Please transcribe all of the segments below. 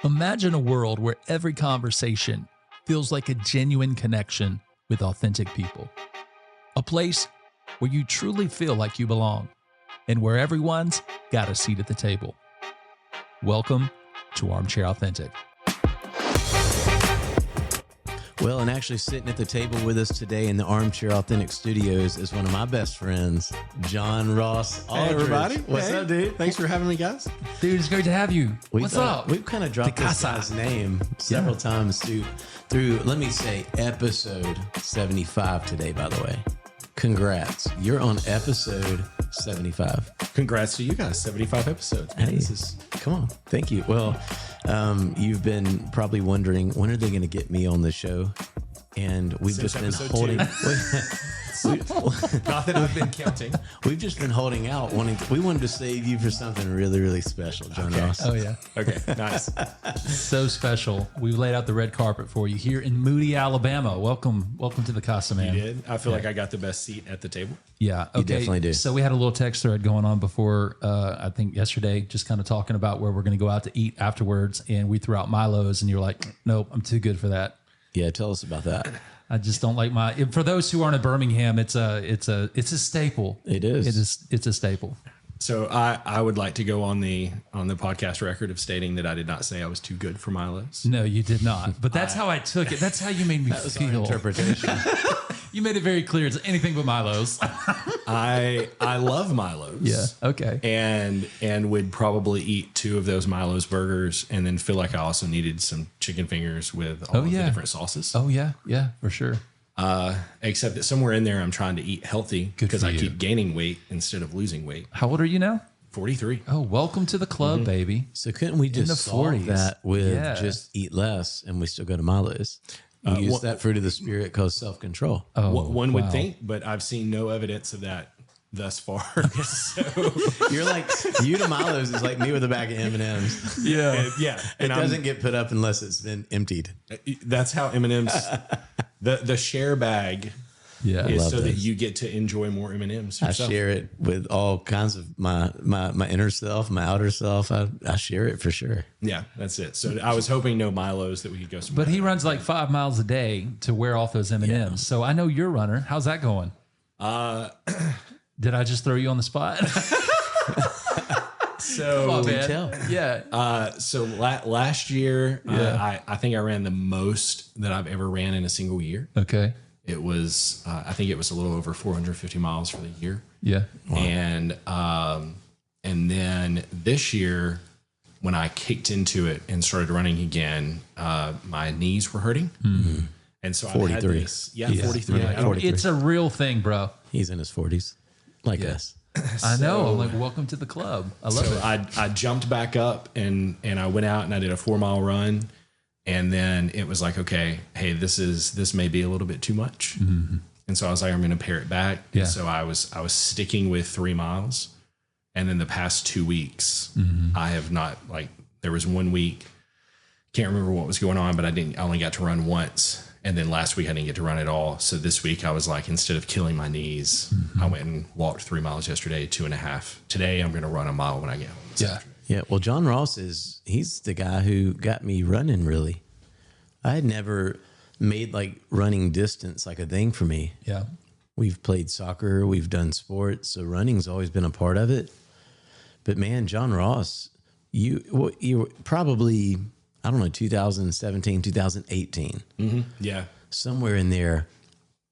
Imagine a world where every conversation feels like a genuine connection with authentic people. A place where you truly feel like you belong and where everyone's got a seat at the table. Welcome to Armchair Authentic. Well, and actually sitting at the table with us today in the Armchair Authentic Studios is one of my best friends, Jon Ross Aldridge. Hey, everybody. What's up, dude? Thanks for having me, guys. Dude, it's great to have you. What's up? We've kind of dropped this guy's name several times through, let me say, episode 75 today, by the way. Congrats. You're on episode 75. Congrats to you guys. 75 episodes. Man, Hey, come on. Thank you. Well, you've been probably wondering, when are they going to get me on the show? And we've Since just been episode holding. Not that I've been counting. We've just been holding out. We wanted to save you for something really, really special, Jon Ross. Oh, yeah. Okay, nice. So special. We've laid out the red carpet for you here in Moody, Alabama. Welcome to the Casa, man. You did? I feel like I got the best seat at the table. Yeah. Okay. You definitely do. So we had a little text thread going on before, I think yesterday, just kind of talking about where we're going to go out to eat afterwards. And we threw out Milo's and you're like, nope, I'm too good for that. Yeah, tell us about that. I just don't like for those who aren't in Birmingham, it's a staple. It is. It's a staple. So I would like to go on the podcast record of stating that I did not say I was too good for Milo's. No, you did not. But that's how I took it. That's how you made me feel. Interpretation. You made it very clear. It's anything but Milo's. I love Milo's. Yeah. Okay. And would probably eat 2 of those Milo's burgers and then feel like I also needed some chicken fingers with all of the different sauces. Oh yeah. Yeah, for sure. Except that somewhere in there I'm trying to eat healthy because I keep gaining weight instead of losing weight. How old are you now? 43. Oh, welcome to the club, baby. So couldn't we just solve 40s. that with Yeah. just eat less and we still go to Milo's? We use that fruit of the spirit called self-control. Oh, One would think, but I've seen no evidence of that thus far. So You're like, you to Milo's is like me with a bag of M&Ms. yeah. yeah, It and doesn't get put up unless it's been emptied. that's how M&Ms the share bag Yeah. is love so that those. you get to enjoy more M&Ms I yourself. share it with all kinds of my inner self, my outer self. I share it for sure. Yeah, that's it. So I was hoping no Milo's that we could go somewhere. But he runs like 5 miles a day to wear off those M&Ms. Yeah. So I know you're a runner. How's that going? Did I just throw you on the spot? So Come on, do man. tell. Yeah. so last year, I think I ran the most that I've ever ran in a single year. Okay. It was, I think it was a little over 450 miles for the year. Yeah. And then this year, when I kicked into it and started running again, my knees were hurting. Mm-hmm. And so I had 43. this. Yeah, 43. Yeah. I don't- 43. It's a real thing, bro. He's in his 40s, like us. I know. I'm like, welcome to the club. I love So it. I jumped back up and I went out and I did a 4-mile run. And then it was like, okay, hey, this may be a little bit too much. Mm-hmm. And so I was like, I'm going to pare it back. Yeah. And so I was sticking with 3 miles. And then the past 2 weeks, I have not, like, there was 1 week, can't remember what was going on, but I only got to run once. And then last week I didn't get to run at all. So this week I was like, instead of killing my knees, I went and walked 3 miles yesterday, 2.5. Today I'm going to run a mile when I get home. this Yeah. afternoon. Yeah, well, Jon Ross he's the guy who got me running, really. I had never made like running distance like a thing for me. Yeah. We've played soccer, we've done sports, so running's always been a part of it. But man, Jon Ross, you probably, I don't know, 2017, 2018. Mm-hmm. Yeah. Somewhere in there,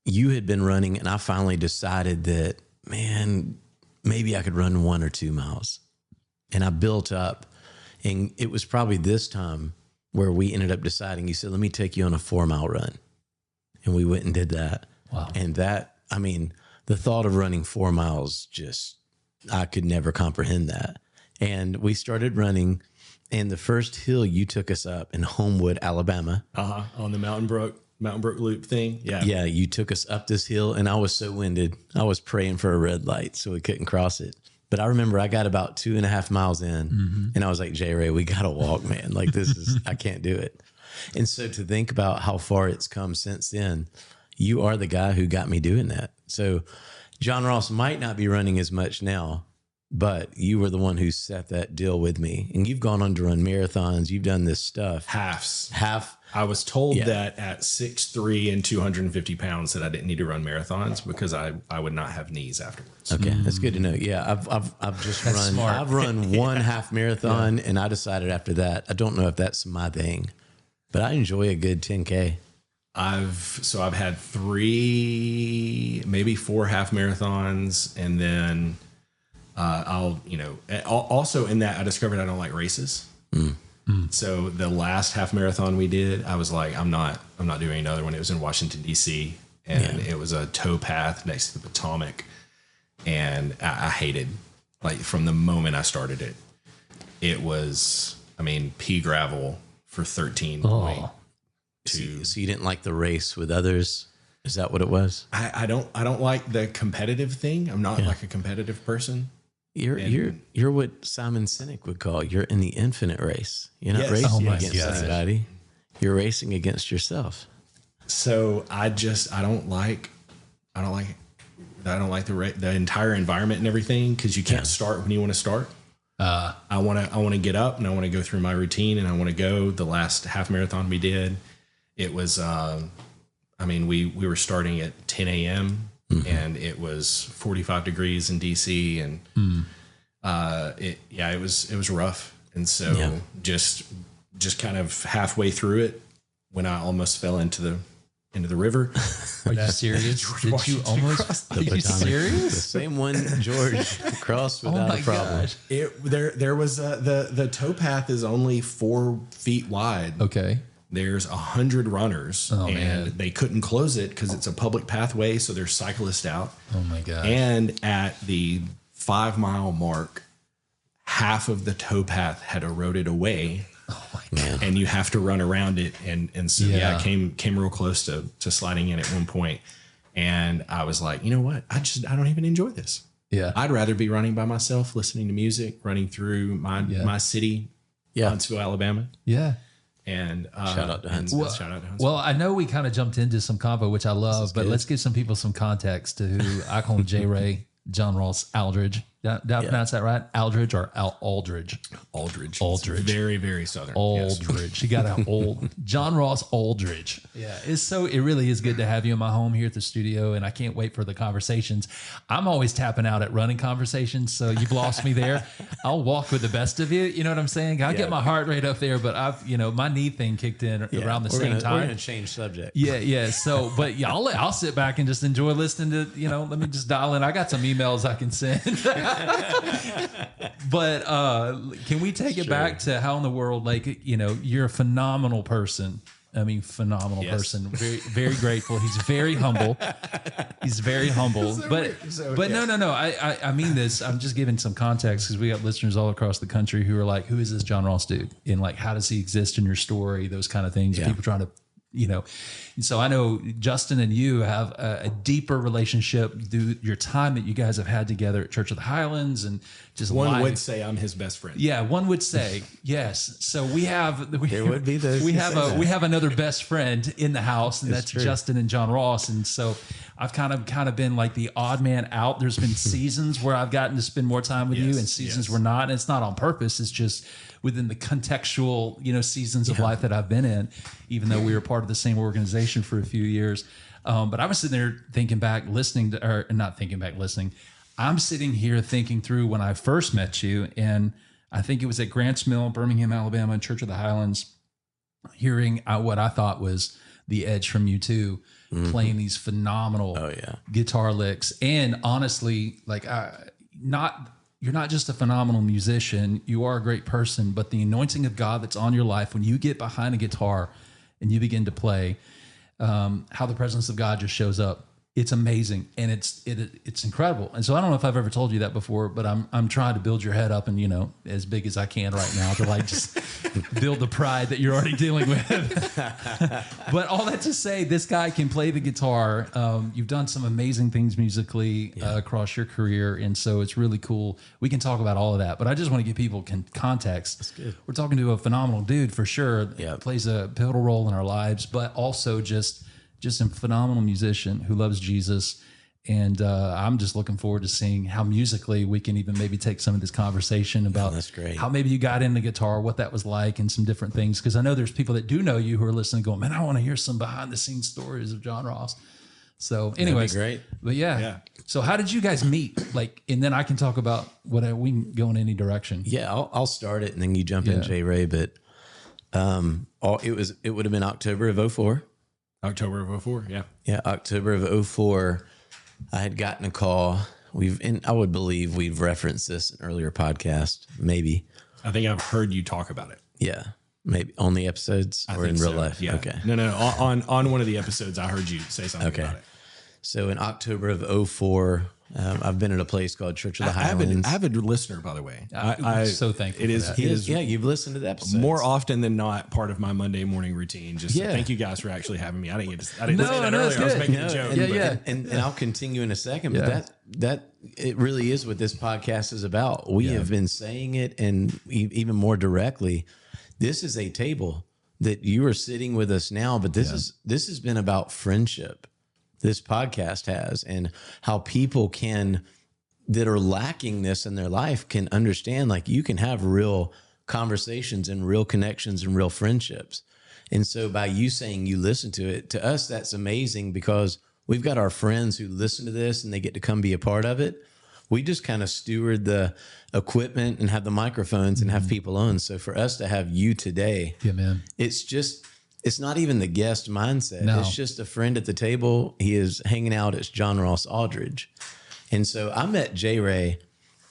you had been running, and I finally decided that, man, maybe I could run 1 or 2 miles. And I built up, and it was probably this time where we ended up deciding, you said, let me take you on a 4-mile run. And we went and did that. Wow. And that, I mean, the thought of running 4 miles, just, I could never comprehend that. And we started running, and the first hill you took us up in Homewood, Alabama. On the Mountain Brook Loop thing. Yeah. Yeah, you took us up this hill, and I was so winded. I was praying for a red light so we couldn't cross it. But I remember I got about 2.5 miles in, and I was like, J. Ray, we got to walk, man. Like, this is, I can't do it. And so to think about how far it's come since then, you are the guy who got me doing that. So Jon Ross might not be running as much now, but you were the one who set that deal with me. And you've gone on to run marathons. You've done this stuff. Half. I was told that at 6'3" and 250 pounds that I didn't need to run marathons because I would not have knees afterwards. Okay, that's good to know. Yeah, I've just run. Smart. I've run one half marathon, and I decided after that I don't know if that's my thing, but I enjoy a good 10K. I've had 3, maybe 4 half marathons, and then also in that I discovered I don't like races. So the last half marathon we did, I was like, I'm not doing another one. It was in Washington, D.C. and it was a towpath next to the Potomac. And I hated, like, from the moment I started it, it was, pea gravel for 13.2. So you didn't like the race with others? Is that what it was? I don't like the competitive thing. I'm not like a competitive person. You're what Simon Sinek would call, you're in the infinite race. You're not racing against anybody. You're racing against yourself. So I don't like the entire environment and everything, because you can't start when you want to start. I want to get up and I want to go through my routine and I want to go. The last half marathon we did, it was we were starting at 10 a.m. and it was 45 degrees in DC, and it was rough. And so just kind of halfway through it, when I almost fell into the river. Are you serious? Did you almost? Are you serious? The same one George crossed without a problem. Gosh. There was the towpath is only 4 feet wide. Okay. There's 100 runners, and they couldn't close it because it's a public pathway, so there's cyclists out. Oh my God! And at the 5-mile mark, half of the towpath had eroded away. Oh my God! And you have to run around it, and so it came real close to sliding in at one point. And I was like, you know what? I don't even enjoy this. Yeah, I'd rather be running by myself, listening to music, running through my city, Huntsville, Alabama. Yeah. And shout out to Huntsville. Well, I know we kind of jumped into some convo, which I love, but let's give some people some context to who I call him J. Ray, Jon Ross Aldridge. Did I pronounce that right? Aldridge or Aldridge? Aldridge. Aldridge. It's very, very southern. Aldridge. You got an old Jon Ross Aldridge. Yeah. It really is good to have you in my home here at the studio, and I can't wait for the conversations. I'm always tapping out at running conversations, so you've lost me there. I'll walk with the best of you. You know what I'm saying? I'll get my heart rate up there, but my knee thing kicked in around the same time. We're going to change subject. Yeah. So, but I'll sit back and just enjoy listening to, let me just dial in. I got some emails I can send. But can we take it back to how in the world, you're a phenomenal person. Phenomenal person. Very, very grateful. He's very humble. No. I mean this. I'm just giving some context because we got listeners all across the country who are like, who is this Jon Ross dude? And how does he exist in your story? Those kind of things. People trying to, and so I know Justin and you have a deeper relationship through your time that you guys have had together at Church of the Highlands, and just one would say I'm his best friend. Yeah, one would say yes. So we have another best friend in the house, and that's true. Justin and Jon Ross. And so I've kind of been like the odd man out. There's been seasons where I've gotten to spend more time with you, and seasons where not. And it's not on purpose. It's just within the contextual, seasons of life that I've been in, even though we were part of the same organization for a few years. But I was sitting there thinking back, listening. I'm sitting here thinking through when I first met you, and I think it was at Grants Mill, Birmingham, Alabama, Church of the Highlands, hearing what I thought was the edge from you two, playing these phenomenal guitar licks. And honestly, you're not just a phenomenal musician, you are a great person, but the anointing of God that's on your life, when you get behind a guitar and you begin to play, how the presence of God just shows up. It's amazing, and it's incredible. And so I don't know if I've ever told you that before, but I'm trying to build your head up and as big as I can right now to just build the pride that you're already dealing with. But all that to say, this guy can play the guitar. You've done some amazing things musically across your career, and so it's really cool. We can talk about all of that, but I just want to give people context. That's good. We're talking to a phenomenal dude for sure. Yeah, plays a pivotal role in our lives, but also just a phenomenal musician who loves Jesus And I'm just looking forward to seeing how musically we can even maybe take some of this conversation about that's great. how maybe you got into guitar, what that was like, and some different things. Because I know there's people that do know you who are listening going, man, I want to hear some behind the scenes stories of Jon Ross. So anyways, great. But yeah. So how did you guys meet? Like, and then I can talk about whatever, we can go in any direction. Yeah, I'll start it and then you jump in, J. Ray. But it would have been October of 2004. October of 2004, yeah. Yeah, October of 2004. I had gotten a call. And I would believe we've referenced this in an earlier podcast, maybe. I think I've heard you talk about it. Yeah, maybe on the episodes or in real life. Yeah. Okay. No. On one of the episodes, I heard you say something about it. So in October of 2004, I've been at a place called Church of the Highlands. Avid listener, by the way. I'm so thankful. It for is. that. You've listened to the episodes More often than not, part of my Monday morning routine. Just thank you guys for actually having me. I didn't say that earlier. I was making a joke. And I'll continue in a second. But that it really is what this podcast is about. We have been saying it, and even more directly, this is a table that you are sitting with us now. But this has been about friendship. This podcast has, and how people that are lacking this in their life can understand, like, you can have real conversations and real connections and real friendships. And so by you saying you listen to it, to us, that's amazing, because we've got our friends who listen to this and they get to come be a part of it. We just kind of steward the equipment and have the microphones and have people on. So for us to have you today, it's not even the guest mindset. No. It's just a friend at the table. He is hanging out. It's Jon Ross Aldridge. And so I met J. Ray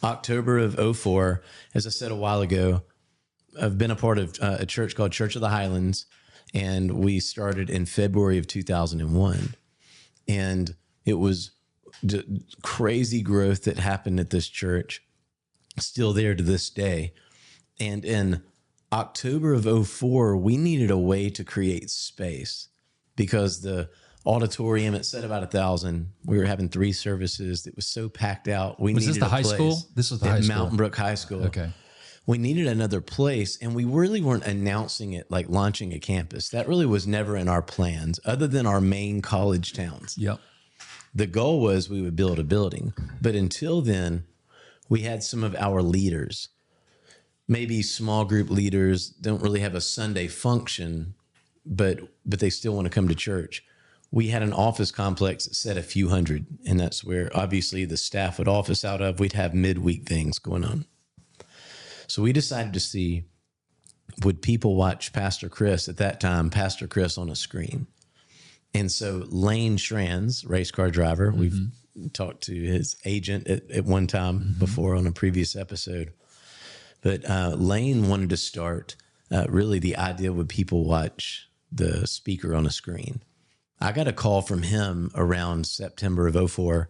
October of 2004. As I said a while ago, I've been a part of a church called Church of the Highlands, and we started in February of 2001. And it was crazy growth that happened at this church, still there to this day. And in October of 2004, we needed a way to create space, because the auditorium, it said about 1,000. We were having 3 services. It was so packed out. Was this the high school? This was the high school. Mountain Brook High School. Okay. We needed another place, and we really weren't announcing it like launching a campus. That really was never in our plans, other than our main college towns. Yep. The goal was we would build a building. But until then, we had some of our leaders, maybe small group leaders, don't really have a Sunday function, but they still want to come to church. We had an office complex that said a few hundred, and that's where obviously the staff would office out of. We'd have midweek things going on. So we decided to see, would people watch Pastor Chris, at that time, Pastor Chris on a screen? And so Lane Schranz, race car driver, we've talked to his agent at one time before on a previous episode. But Lane wanted to start really the idea, would people watch the speaker on a screen? I got a call from him around September of 2004,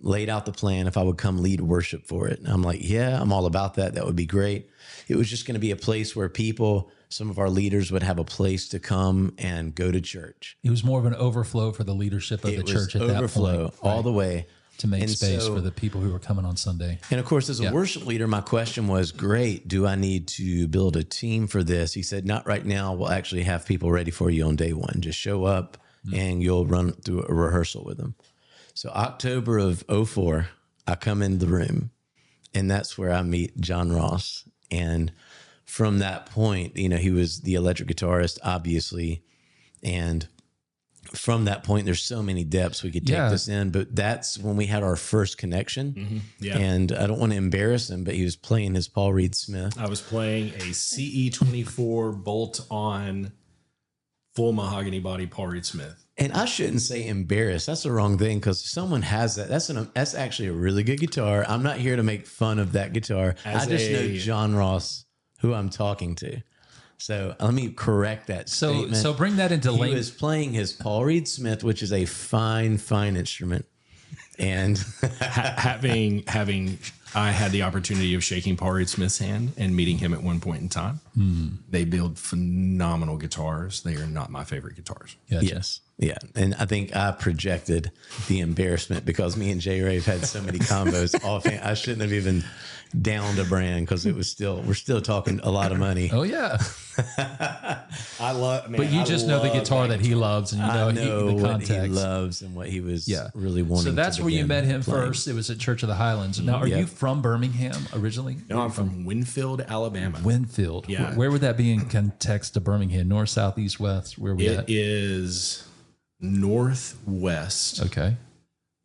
laid out the plan if I would come lead worship for it. And I'm like, yeah, I'm all about that. That would be great. It was just going to be a place where people, some of our leaders, would have a place to come and go to church. It was more of an overflow for the leadership of the church at that point. All the way. To make space for the people who were coming on Sunday. And of course, as a worship leader, my question was, great, do I need to build a team for this? He said, not right now. We'll actually have people ready for you on day one. Just show up and you'll run through a rehearsal with them. So October of 2004, I come in the room, and that's where I meet Jon Ross. And from that point, he was the electric guitarist, obviously. And from that point, there's so many depths we could take this in, but that's when we had our first connection. Yeah. And I don't want to embarrass him, but he was playing his Paul Reed Smith. I was playing a CE24 bolt-on full mahogany body Paul Reed Smith. And I shouldn't say embarrassed. That's the wrong thing, because if someone has that, that's actually a really good guitar. I'm not here to make fun of that guitar. I just know Jon Ross, who I'm talking to. So let me correct that statement. So bring that into He was playing his Paul Reed Smith, which is a fine, fine instrument. And I had the opportunity of shaking Paul Reed Smith's hand and meeting him at one point in time. They build phenomenal guitars. They are not my favorite guitars. Gotcha. Yes. Yeah. And I think I projected the embarrassment because me and J. Ray have had so many combos offhand. I shouldn't have even downed a brand, because we're still talking a lot of money. Oh yeah. I love, man, but you just know the guitar that he loves, and you know the context what he loves and what he was really wanting. So that's to where you again met him playing. first. It was at Church of the Highlands. Now, are you from Birmingham originally? No, I'm from Winfield, Alabama. Winfield. Yeah. Where would that be in context to Birmingham? North, south, east, west? Where are we It at? is northwest, Okay.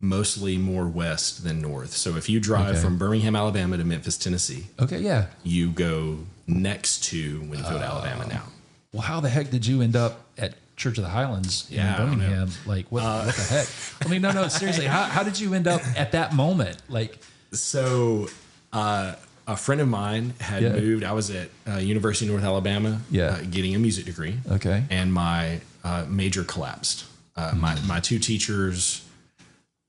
mostly more west than north. So if you drive from Birmingham, Alabama to Memphis, Tennessee, Okay, yeah. you go next to Winfield, Alabama now. Well, how the heck did you end up at Church of the Highlands in Yeah, I don't know. Birmingham? Like, what the heck? I mean, no, seriously. How did you end up at that moment? Like, So a friend of mine had moved. I was at University of North Alabama getting a music degree. okay. And my major collapsed. My two teachers,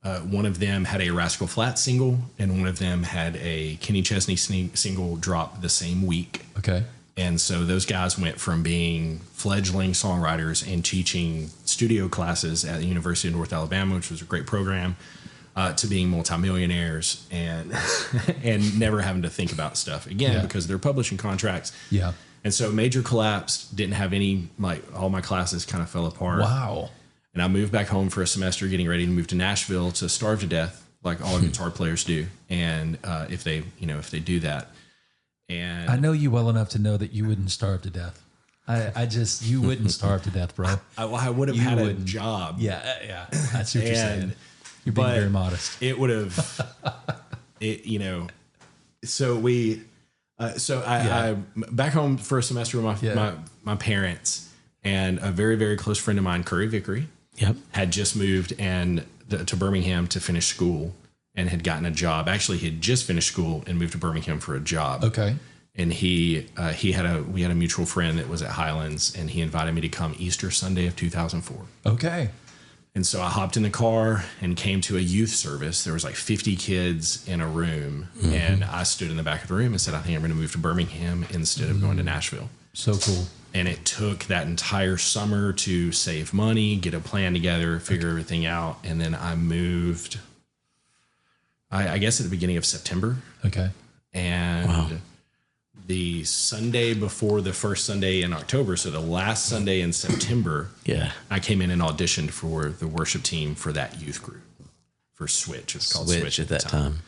one of them had a Rascal Flatts single, and one of them had a Kenny Chesney single drop the same week. Okay. And so those guys went from being fledgling songwriters and teaching studio classes at the University of North Alabama, which was a great program, to being multimillionaires and and never having to think about stuff again because of their publishing contracts. Yeah. And so major collapsed, didn't have any, like all my classes kind of fell apart. Wow. And I moved back home for a semester, getting ready to move to Nashville to starve to death, like all guitar players do. And if they do that. And I know you well enough to know that you wouldn't starve to death. You wouldn't starve to deth, bro. I would have had a job. Yeah. That's what you're saying. You're being very modest. It would have, so we, I back home for a semester with my parents, and a very, very close friend of mine, Curry Vickery, had just moved to Birmingham to finish school and had gotten a job. Actually, he had just finished school and moved to Birmingham for a job. Okay. And we had a mutual friend that was at Highlands, and he invited me to come Easter Sunday of 2004. Okay. And so I hopped in the car and came to a youth service. There was like 50 kids in a room, and I stood in the back of the room and said, I think I'm going to move to Birmingham instead of going to Nashville. So cool. And it took that entire summer to save money, get a plan together, figure everything out. And then I moved, I guess at the beginning of September. Okay. And the Sunday before the first Sunday in October, so the last Sunday in September, I came in and auditioned for the worship team for that youth group, for Switch. It's called Switch at that time.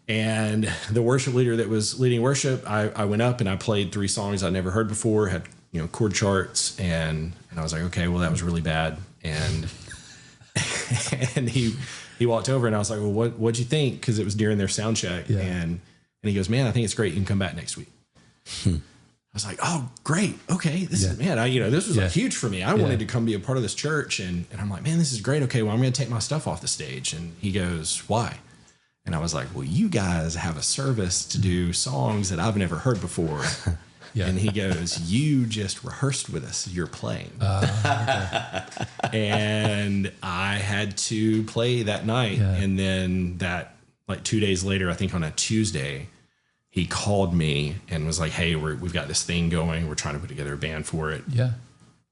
And the worship leader that was leading worship, I went up and I played 3 songs I'd never heard before, had chord charts, and I was like, okay, well, that was really bad. And and he walked over and I was like, well, what'd you think? Because it was during their sound check. And he goes, man, I think it's great. You can come back next week. I was like, oh, great. Okay. This is, man, this was like huge for me. I wanted to come be a part of this church. And I'm like, man, this is great. Okay, well, I'm going to take my stuff off the stage. And he goes, why? And I was like, well, you guys have a service to do songs that I've never heard before. And he goes, you just rehearsed with us. You're playing. And I had to play that night. And then like 2 days later, I think on a Tuesday, he called me and was like, hey, we've got this thing going. We're trying to put together a band for it. Yeah.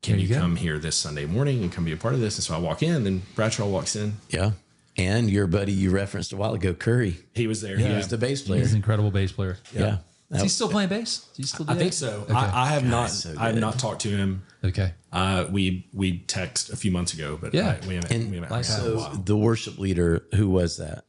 Can you come here this Sunday morning and come be a part of this? And so I walk in, and Bradshaw walks in. Yeah. And your buddy you referenced a while ago, Curry. He was there. He was the bass player. He's an incredible bass player. Yeah. Is he still playing bass? Do you still do I that? think so. Okay. I have not. so I have good. not talked to him. Okay. We text a few months ago, but we haven't. We haven't. So the worship leader, who was that?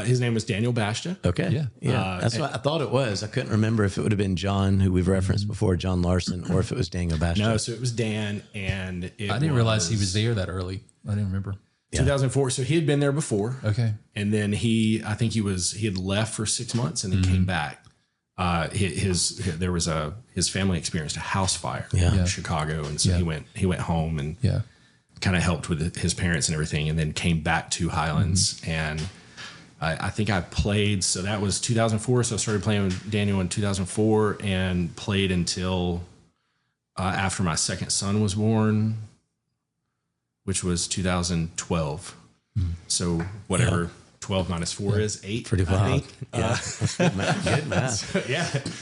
His name was Daniel Bashta. Okay. Yeah. That's what I thought it was. I couldn't remember if it would have been John, who we've referenced before, John Larson, or if it was Daniel Bashta. No, so it was Dan, and I didn't realize he was there that early. I didn't remember. 2004. So he had been there before. Okay. And then he had left for 6 months and then came back. His family experienced a house fire in Chicago, and so he went home and kind of helped with his parents and everything, and then came back to Highlands. And I think I played, so that was 2004. So I started playing with Daniel in 2004 and played until after my second son was born, which was 2012. So whatever 12 minus 4 is 8. Pretty wild. Good math.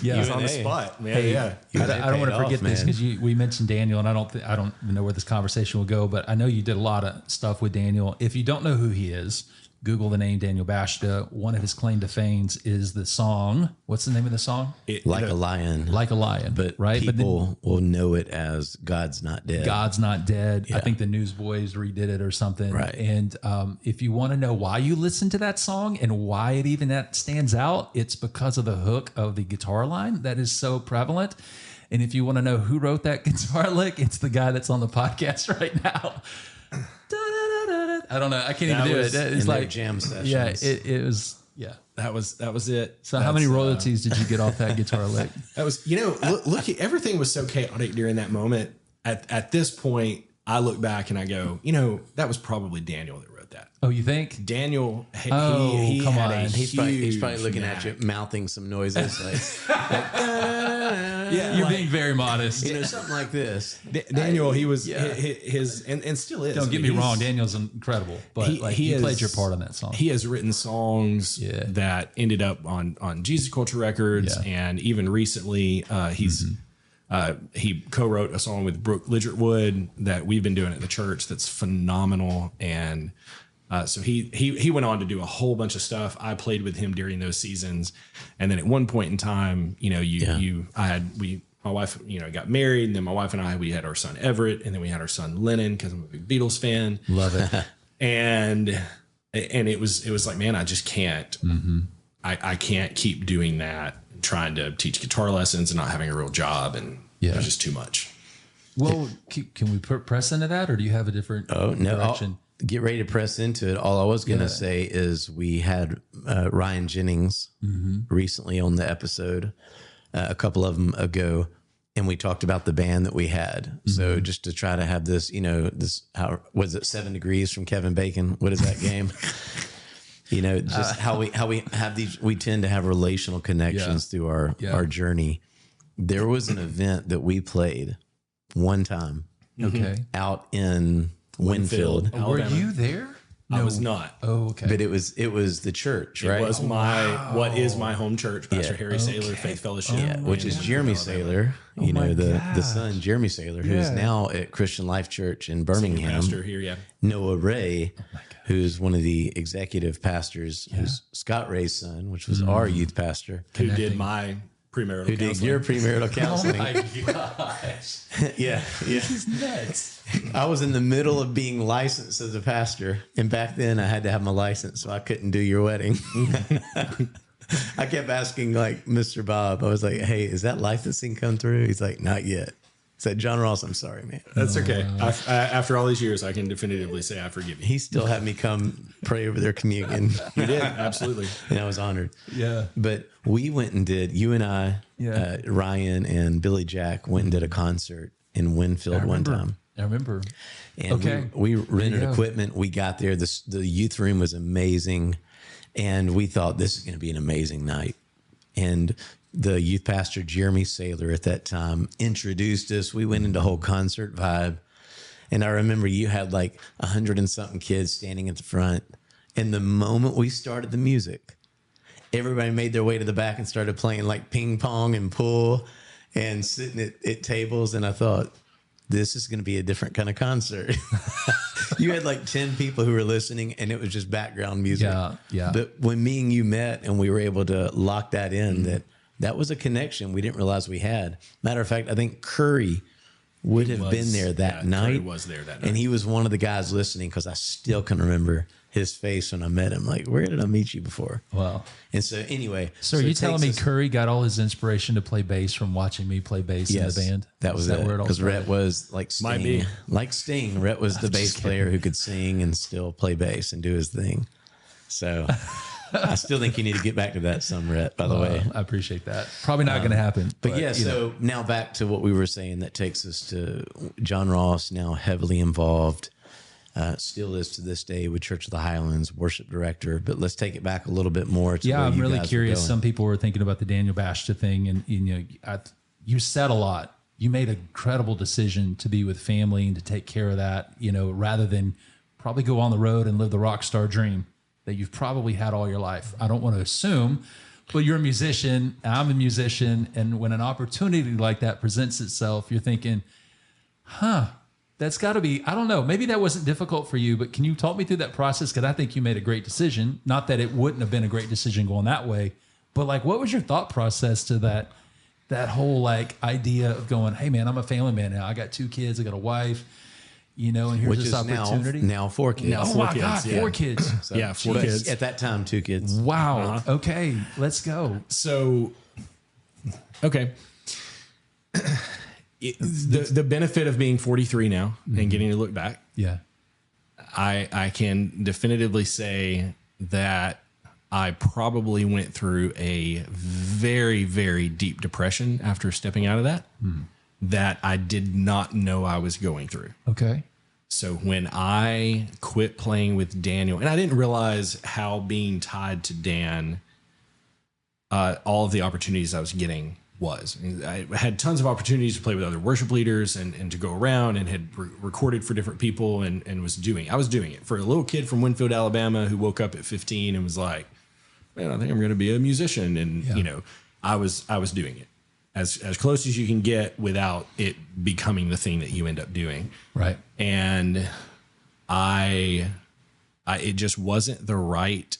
He was on the spot, man. I don't want to forget this because we mentioned Daniel, and I don't know where this conversation will go, but I know you did a lot of stuff with Daniel. If you don't know who he is, Google the name Daniel Bashta. One of his claim to fame is the song. What's the name of the song? Like a Lion. Like a Lion. But right? people will know it as God's Not Dead. God's Not Dead. Yeah. I think the Newsboys redid it or something. Right. And if you want to know why you listen to that song and why it even that stands out, it's because of the hook of the guitar line that is so prevalent. And if you want to know who wrote that guitar lick, it's the guy that's on the podcast right now. I don't know. I can't even do it. It's like jam sessions. Yeah, it was. Yeah, that was it. So how many royalties did you get off that guitar lick? That was, look, everything was so chaotic during that moment. At this point, I look back and I go, that was probably Daniel that wrote that. Oh, you think? Daniel, he come had on. a He's probably looking knack. at you, mouthing some noises. Yeah, you're being very modest. Something like this. Daniel, he was his and still is. Don't get me wrong, Daniel's incredible, but he played your part on that song. He has written songs that ended up on Jesus Culture Records, and even recently, he co-wrote a song with Brooke Lidgertwood that we've been doing at the church that's phenomenal. And so he went on to do a whole bunch of stuff. I played with him during those seasons. And then at one point in time, my wife, got married, and then my wife and I, we had our son Everett, and then we had our son Lennon, because I'm a big Beatles fan. Love it. and it was like, man, I just can't, I can't keep doing that, trying to teach guitar lessons and not having a real job. And it was just too much. Well, can we press into that, or do you have a different direction? Get ready to press into it. All I was going to say is we had Ryan Jennings recently on the episode, a couple of them ago, and we talked about the band that we had. So just to try to have this, how was it 7 Degrees from Kevin Bacon? What is that game? Just how we have these, we tend to have relational connections through our journey. There was an event that we played one time out in Winfield. Oh, were you there? No. I was not. Oh, okay. But it was the church, right? It was what is my home church, Pastor Harry Saylor Faith Fellowship. Which is Jeremy Saylor, the son, Jeremy Saylor, who is now at Christian Life Church in Birmingham. Pastor here, Noah Ray, who's one of the executive pastors, who's Scott Ray's son, which was our youth pastor. Who did my premarital counseling. Did your premarital counseling. Oh my gosh. Yeah. This is nuts. I was in the middle of being licensed as a pastor, and back then I had to have my license, so I couldn't do your wedding. I kept asking Mr. Bob, I was like, hey, is that licensing come through? He's like, not yet. I said, Jon Ross, I'm sorry, man. That's okay. After all these years, I can definitively say I forgive you. He still had me come pray over their communion. He did, absolutely. And I was honored. Yeah. But we went and did, you and I, Ryan and Billy Jack went and did a concert in Winfield one time. I remember. And we rented equipment. We got there. The youth room was amazing. And we thought this is going to be an amazing night. And the youth pastor, Jeremy Saylor, at that time, introduced us. We went into whole concert vibe. And I remember you had 100 and something kids standing at the front. And the moment we started the music, everybody made their way to the back and started playing ping pong and pool and sitting at tables. And I thought, this is going to be a different kind of concert. You had 10 people who were listening, and it was just background music. Yeah. But when me and you met and we were able to lock that in, that was a connection we didn't realize we had. Matter of fact, I think Curry would have been there that night. Curry was there that night. And he was one of the guys listening, because I still can remember his face when I met him. Where did I meet you before? Wow. And so anyway. So are you telling me Curry got all his inspiration to play bass from watching me play bass in the band? That was it. Because Rhett was like Sting. Might be. Like Sting. Rhett was the bass player who could sing and still play bass and do his thing. So I still think you need to get back to that some, Rhett, by the way. I appreciate that. Probably not going to happen. But yeah, so now back to what we were saying, that takes us to Jon Ross, now heavily involved. Still is to this day with Church of the Highlands, worship director. But let's take it back a little bit more. To I'm really curious. Some people were thinking about the Daniel Bashta thing, and you said a lot. You made an incredible decision to be with family and to take care of that, rather than probably go on the road and live the rock star dream that you've probably had all your life. I don't want to assume, but you're a musician, I'm a musician, and when an opportunity like that presents itself, you're thinking, that That's got to be, I don't know, maybe that wasn't difficult for you, but can you talk me through that process? Because I think you made a great decision. Not that it wouldn't have been a great decision going that way, but like, what was your thought process to that whole like idea of going, hey man, I'm a family man now. I got 2 kids, I got a wife, and here's Which this is opportunity. Now 4 kids. Oh my God, 4 kids. So, 4 kids. At that time, 2 kids. Wow. Okay, let's go. So, okay. The benefit of being 43 now and getting to look back, Yeah. I can definitively say that I probably went through a very, very deep depression after stepping out of that, that I did not know I was going through. Okay. So when I quit playing with Daniel, and I didn't realize how being tied to Dan, all of the opportunities I was getting was. I had tons of opportunities to play with other worship leaders and to go around, and had recorded for different people and I was doing it for a little kid from Winfield, Alabama, who woke up at 15 and was like, man, I think I'm going to be a musician. And, I was doing it as close as you can get without it becoming the thing that you end up doing. Right. And it just wasn't the right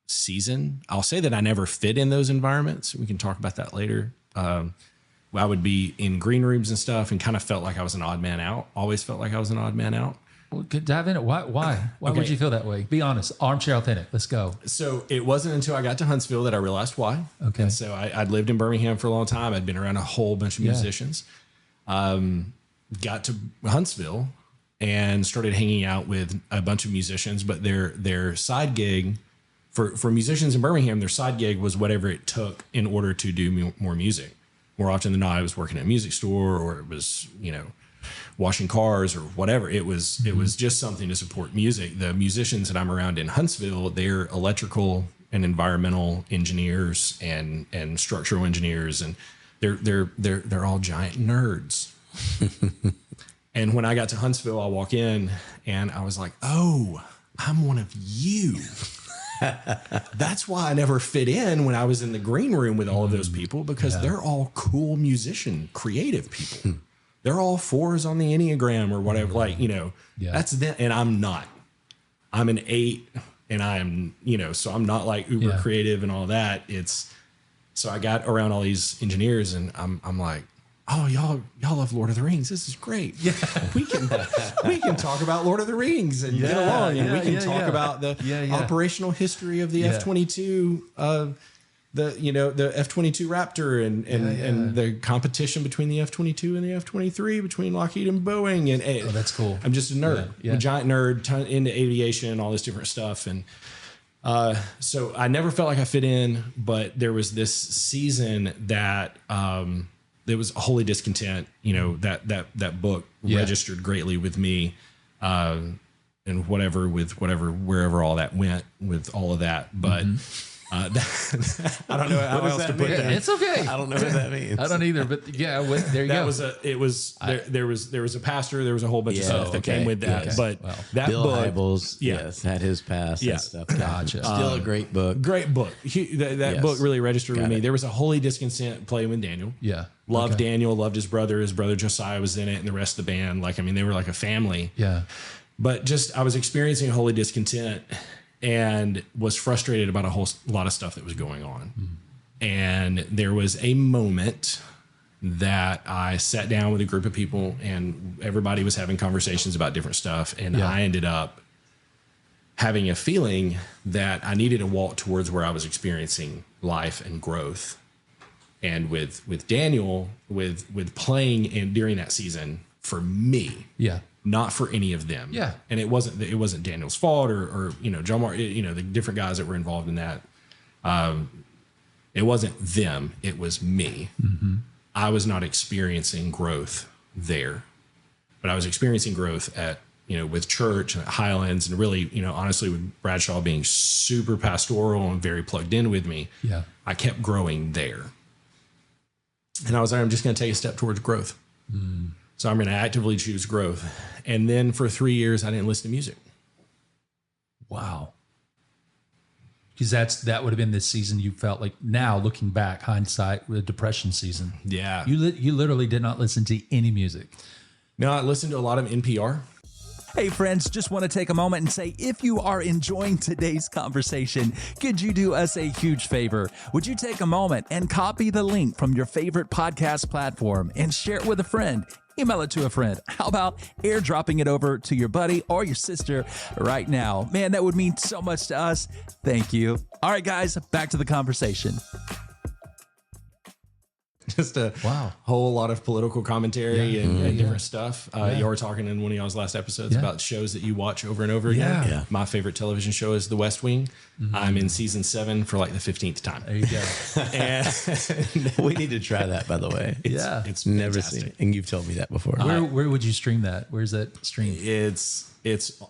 season. I'll say that I never fit in those environments. We can talk about that later. I would be in green rooms and stuff and kind of felt like I was an odd man out. Always felt like I was an odd man out. Well, dive in it. Why Okay. would you feel that way? Be honest. Armchair Authentic. Let's go. So it wasn't until I got to Huntsville that I realized why. Okay. And so I'd lived in Birmingham for a long time. I'd been around a whole bunch of musicians. Got to Huntsville and started hanging out with a bunch of musicians, but their side gig for musicians in Birmingham, their side gig was whatever it took in order to do more music. More often than not, I was working at a music store, or it was, washing cars or whatever. It was just something to support music. The musicians that I'm around in Huntsville, they're electrical and environmental engineers and structural engineers, and they're all giant nerds. And when I got to Huntsville, I walk in and I was like, oh, I'm one of you. That's why I never fit in when I was in the green room with all of those people, because they're all cool musician, creative people. They're all 4s on the Enneagram or whatever. That's them. And I'm not. I'm an 8, and I am, so I'm not like uber creative and all that. So I got around all these engineers, and I'm like, oh, y'all love Lord of the Rings. This is great. Yeah. We can talk about Lord of the Rings and get along, and we can talk about the operational history of the F-22, the F-22 Raptor and the competition between the F-22 and the F-23 between Lockheed and Boeing. And that's cool. I'm just a nerd, a giant nerd into aviation, all this different stuff. And so I never felt like I fit in, but there was this season that there was Holy Discontent, that book registered greatly with me, and wherever all that went with all of that. But I don't know how else to put that. It's okay. I don't know what that means. I don't either, but there you go. There was a pastor, there was a whole bunch of stuff that came with that. Okay. But that Bill book, Hybels, had his past and stuff. Gotcha. Still a great book. Great book. That book really registered with me. There was a Holy Discontent playing with Daniel. Yeah. Loved Daniel, loved his brother. His brother Josiah was in it, and the rest of the band. They were like a family. Yeah. But I was experiencing Holy Discontent and was frustrated about a whole lot of stuff that was going on. And there was a moment that I sat down with a group of people, and everybody was having conversations about different stuff. And I ended up having a feeling that I needed to walk towards where I was experiencing life and growth. And with Daniel, with playing during that season for me, not for any of them. Yeah. And it wasn't Daniel's fault or John Mark, the different guys that were involved in that. It wasn't them. It was me. Mm-hmm. I was not experiencing growth there, but I was experiencing growth at, with church and at Highlands, and really, honestly, with Bradshaw being super pastoral and very plugged in with me. Yeah. I kept growing there. And I was like, I'm just going to take a step towards growth. So I'm going to actively choose growth. And then for 3 years, I didn't listen to music. Wow. Because that would have been this season you felt like, now looking back, hindsight, the depression season. Yeah. You literally did not listen to any music. No, I listen to a lot of NPR. Hey friends, just want to take a moment and say, if you are enjoying today's conversation, could you do us a huge favor? Would you take a moment and copy the link from your favorite podcast platform and share it with a friend? Email it to a friend. How about airdropping it over to your buddy or your sister right now? Man, that would mean so much to us. Thank you. All right, guys, back to the conversation. Just a whole lot of political commentary and different stuff. You were talking in one of y'all's last episodes about shows that you watch over and over again. Yeah. My favorite television show is The West Wing. I'm in season 7 for like the 15th time. There you go. We need to try that, by the way. It's Never fantastic. seen it. And you've told me that before. Where would you stream that? Where's that stream? It's It's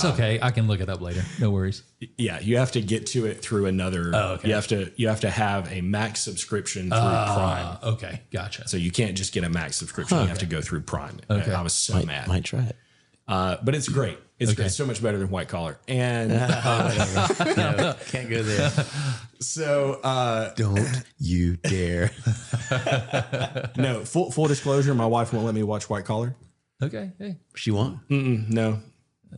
okay. I can look it up later. No worries. Yeah, you have to get to it through another. okay. You have to have a Max subscription through Prime. Okay, gotcha. So you can't just get a Max subscription. You have to go through Prime. Okay. I was so mad. Might try it. But it's great. It's great. It's so much better than White Collar. And No, can't go there. so Don't you dare. no, full disclosure, my wife won't let me watch White Collar. Okay, hey. She won't? No,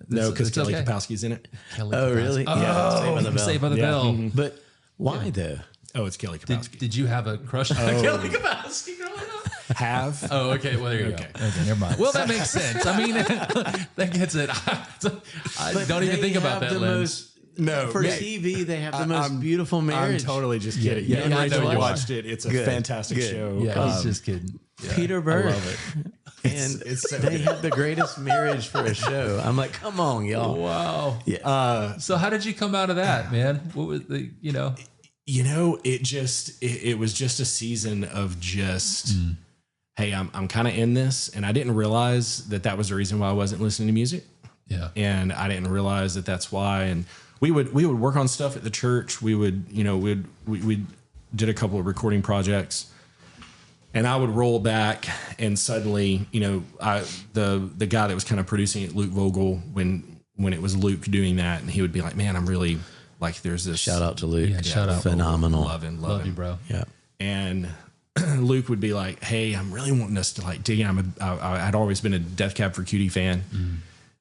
because it's Kelly okay. Kapowski's in it. Oh, really? Oh, Saved by the Bell. Saved by the Bell. But why, though? Oh, it's Kelly Kapowski. Did you have a crush on Kelly Kapowski growing up? Have Oh, okay. Well, there you go. Okay, never mind. Well, that makes sense. I mean, that gets it. I don't even think about that, Lynn. no For TV, they have the most beautiful I'm marriage. totally just kidding. yeah, You I know know you why. watched it. It's a Good. fantastic Good. show. Yeah, he's just kidding. Yeah, Peter Berg. I love it. And It's so they good. have the greatest marriage for a show. I'm like, come on, y'all. Wow. Yeah. So how did you come out of that, man? What was the, It was just a season of just, hey, I'm kind of in this, and I didn't realize that was the reason why I wasn't listening to music, Yeah. and I didn't realize that that's why. And we would work on stuff at the church. We did a couple of recording projects, and I would roll back, and suddenly, the guy that was kind of producing it, Luke Vogel, when it was Luke doing that, and he would be like, man, I'm really like, there's this Shout out to Luke. Yeah, shout out. Phenomenal. love him. Love you, bro. Yeah. And Luke would be like, hey, I'm really wanting us to like dig in. I'd always been a Death Cab for Cutie fan.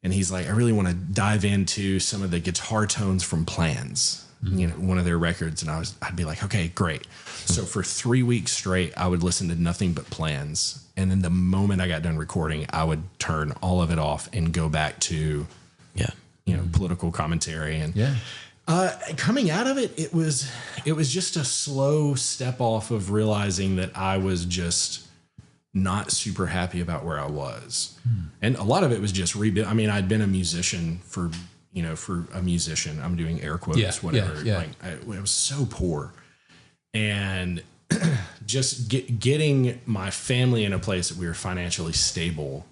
And he's like, I really want to dive into some of the guitar tones from Plans, one of their records. And I'd be like, okay, great. So for 3 weeks straight, I would listen to nothing but Plans. And then the moment I got done recording, I would turn all of it off and go back to, political commentary. And coming out of it, it was just a slow step off of realizing that I was just not super happy about where I was. And a lot of it was just rebuild. I mean, I'd been a musician for a musician, I'm doing air quotes, whatever. Yeah. Like it was so poor. And just getting my family in a place that we were financially stable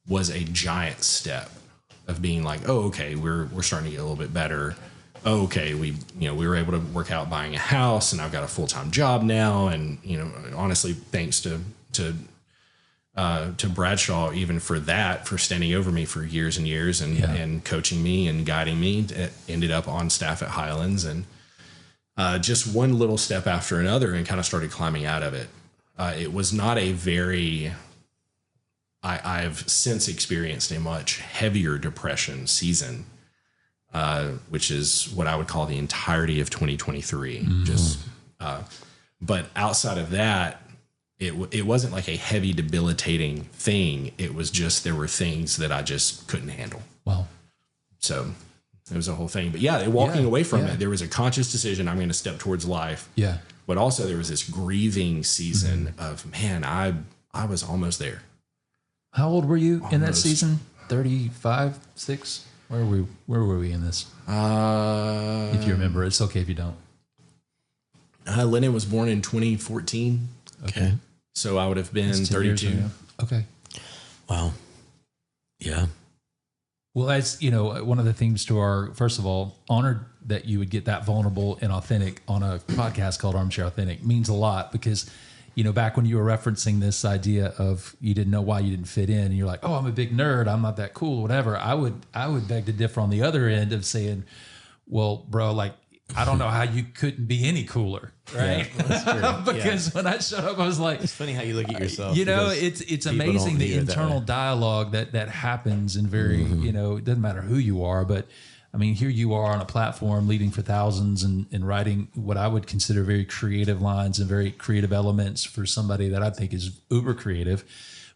was a giant step of being like, oh, okay, we're starting to get a little bit better. Oh, okay, we were able to work out buying a house, and I've got a full-time job now. And, honestly, thanks to Bradshaw, even for standing over me for years and years and coaching me and guiding me, ended up on staff at Highlands, and just one little step after another, and kind of started climbing out of it. It was not a very, I've since experienced a much heavier depression season, which is what I would call the entirety of 2023. But outside of that, it wasn't like a heavy debilitating thing. It was just, there were things that I just couldn't handle. Wow. So it was a whole thing. But walking away from it, there was a conscious decision. I'm going to step towards life. Yeah. But also there was this grieving season of, man, I was almost there. How old were you in that Almost. season? 35, 6? Where were we in this? If you remember, it's okay if you don't. Lennon was born in 2014. Okay. So I would have been That's 10 years 32. ago. Okay. Wow. Yeah. Well, as you know, one of the themes to our, first of all, honored that you would get that vulnerable and authentic on a podcast called Armchair Authentic means a lot, because, back when you were referencing this idea of you didn't know why you didn't fit in, and you're like, oh, I'm a big nerd, I'm not that cool, whatever. I would beg to differ on the other end of saying, well, bro, like I don't know how you couldn't be any cooler, right? Yeah, that's true. Because when I showed up, I was like, it's funny how you look at yourself. you know, it's amazing the internal dialogue that happens in very, you know, it doesn't matter who you are, but I mean, here you are on a platform leading for thousands and writing what I would consider very creative lines and very creative elements for somebody that I think is uber creative,